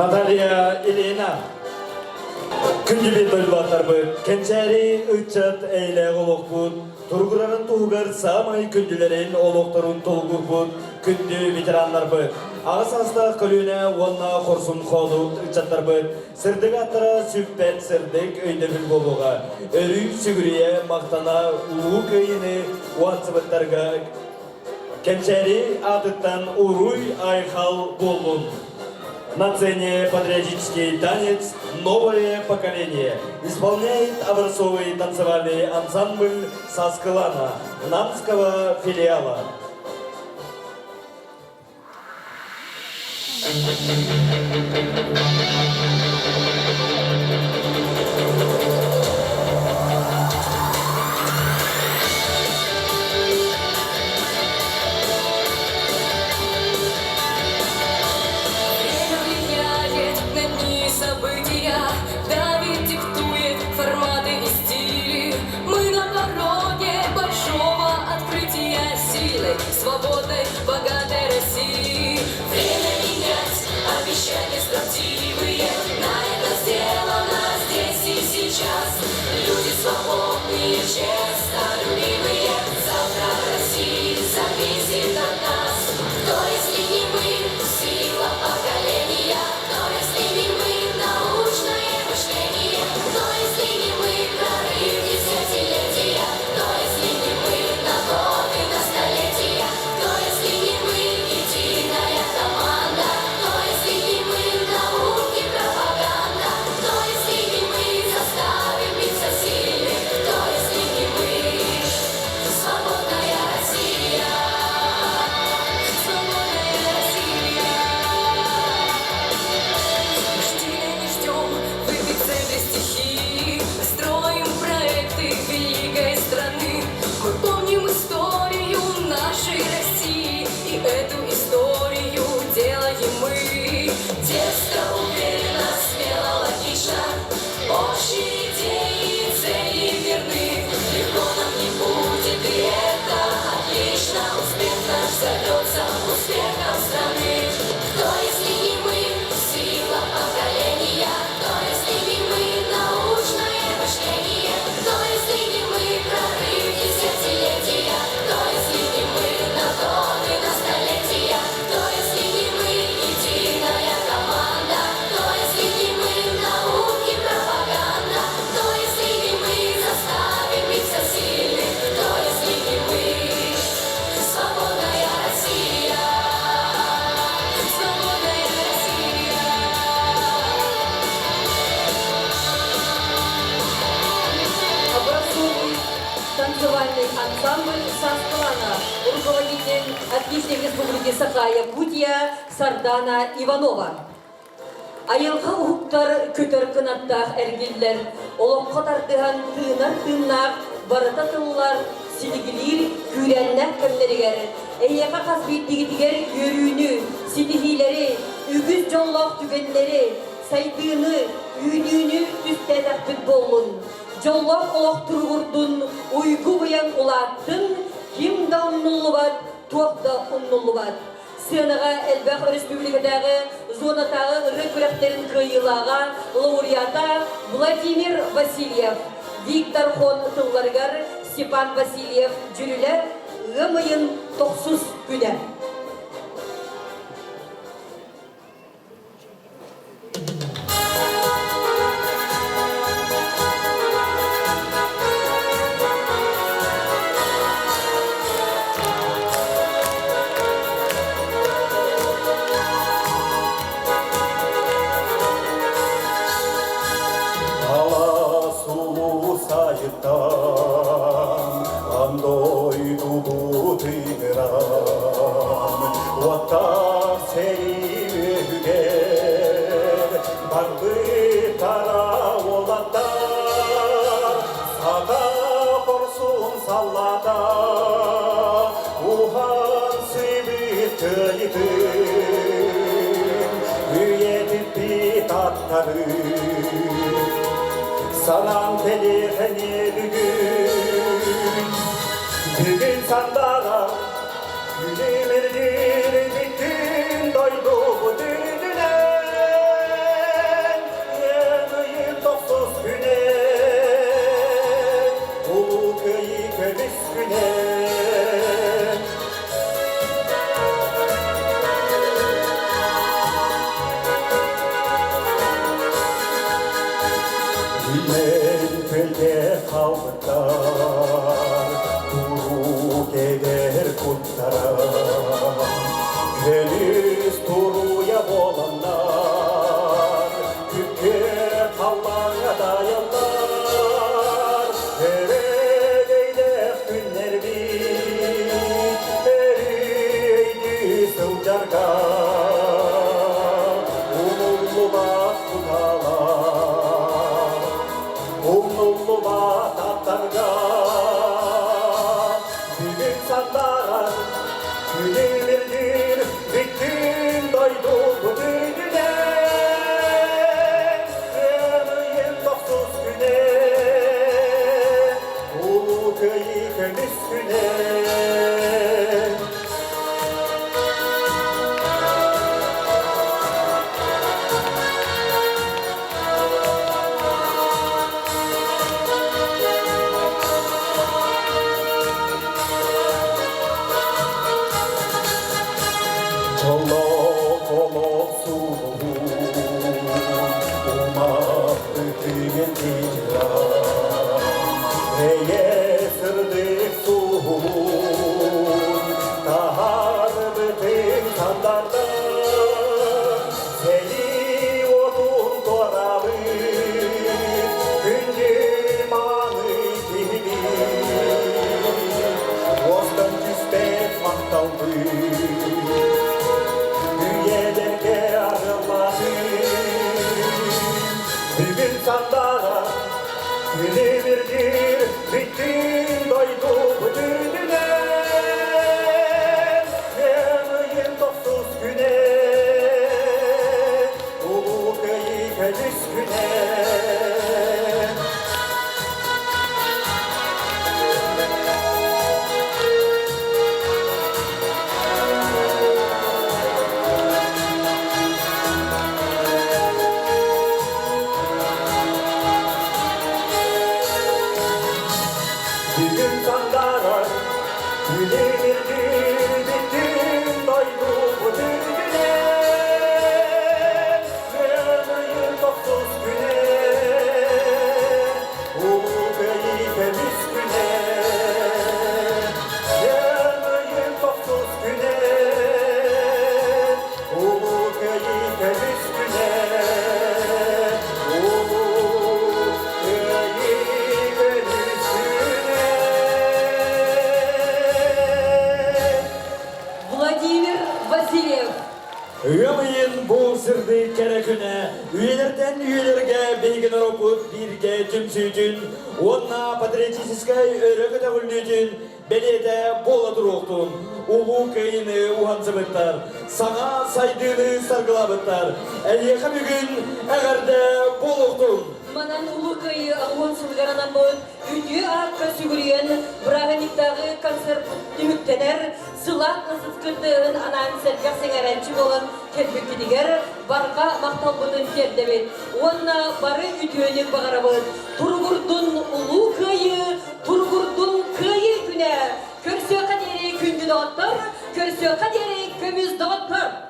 Наталья Ильина. Күнді бет өлбаттар бұд, кенчәрі үтчат әйлі олық бұд, тұрғырарын туғығар самай күнділерін олықтырын толғыр бұд, күнді ветерандар бұд. Ağız hasta kölüne onunla korsun kolu çatlar bıt. Sırdık attıra süppet sırdık öydemil boluğa. Örü sügürüye maktana uğu köyini uatsıbıtlarga. Кенчари адыттан уруй айхал болун. На сцене патриотический танец «Новое поколение» исполняет образцовый танцевальный ансамбль Саскалана, Намского филиала. Давит, диктует форматы и стили. Мы на пороге большого открытия силой, свободной, богатой России. Время менять, обещания строптивые. На это сделано здесь и сейчас. Люди свободные, честолюбивые. Завтра Россия зависит от нас. Кто, если не мы, сила поколения? Кто, если не мы, научное мышление? Кто, если не мы, прорыв десятилетия? Кто, если не мы, на годы, на столетия? Кто, если не мы, единая команда? Кто, если не мы, науки, пропаганда? Кто, если не мы, заставим биться сильных? Кто, если не мы, свободная Россия? Свободная Россия. Не ждем в эпицентре стихии. Мы строим проекты великой страны. Мы помним историю нашей России. И эту историю делаем мы. Дерзко, уверенно, смело, логично. Общие идеи и цели верны. Легко нам не будет, и это отлично. Успех наш зовется успехом страны. Кто, если не мы, сила поколения? Кто, если не мы, научное мышление? Кто, если не мы, прорыв десятилетия? Кто, если не мы, на годы, на столетия? Кто, если не мы, единая команда? Кто, если не мы, науки, пропаганда? Кто, если не мы, заставим биться сильных? Кто, если не мы, свободная Россия? Свободная Россия. Образцовый танцевальный ансамбль Саскалана, руководитель Отличной Республики Саха-Якутия Сардана Иванова. Айылға ұғыптар көтер қынаттақ әргелдер, олыққа тартыған тыынар-тыыннақ, барыта тылылар, силигилир, күрәннәк кәмнерігер, әйеқа қазбеттігітігер өрүүні, ситихилері, үгіз жоллақ түгенлері, сайтыыны, үйнүүні үстәдәк бүт болмын. Жоллақ олақ тұрғырдың, ұйғы бұян олаттың, ким да ұннылы бад, тоқ да ұннылы бад. Сынаға Әлбәқ Республикадағы зонатағы рекордтерін қиылаға лауреата Владимир Васильев, Виктор Хон Тылларгар, Степан Васильев жүрілер ғымайын 90 күні. Санам телефоне бүгін сандара Күлемердері бүттін дойду бұдырдінен Емейін 90 күне Ұлы көйі көбіс күне қалбықтар туру кегер күттара келіс туруя боландар күтке қалмаңа даяндар эрегейде күннер бит эрейди сылжарга умуллу бат куталар умуллу бат аттарга бүгін сандаран күнелердер биттин дойду бүгүнүнө өмөйен токсуз күнө улуу көйү көмүс күнө Бүгін сандара күні бірдер биттин дойду бүтүнүнө өмөйен токсуз күнө улуу көйү көмүс күнө Бүгін сандара күні бірдер биттин дойду бүтүнүнө өмөйен токсуз күнө улуу көйү көмүс күнө өмөйен токсуз күнө улуу көйү көмүс күнө Владимир Васильев. Өмейін бұл сырды кәрі күні, үйелерден үйелерге бейгін ұрып бірге түмсүйдін, онна патриотическай өрігі тәгілдүйдін, бәлеті бола тұруқтын, ұлу көйіні ұғансыбыттар, саңа сайдыны сарғылабыттар, әлеқі бүгін әғірді болуқтын. Манан улуу кайы ағуын сылғаранан бұл, үтіе аққа сүгірген Брағаниктағы концерт түміктенер, сылақ ысыскындығын анан сәргақ сеңәрәнчі болын кәлбіккедігер барға мақтал бұдын кердебет. Онна бары үтіені бағарабын. Тұрғырдың улуу кайы, тұрғырдың кайы күнә. Көрсе қадері күнді доғыттыр, көрсе қадері көміз доғыттыр.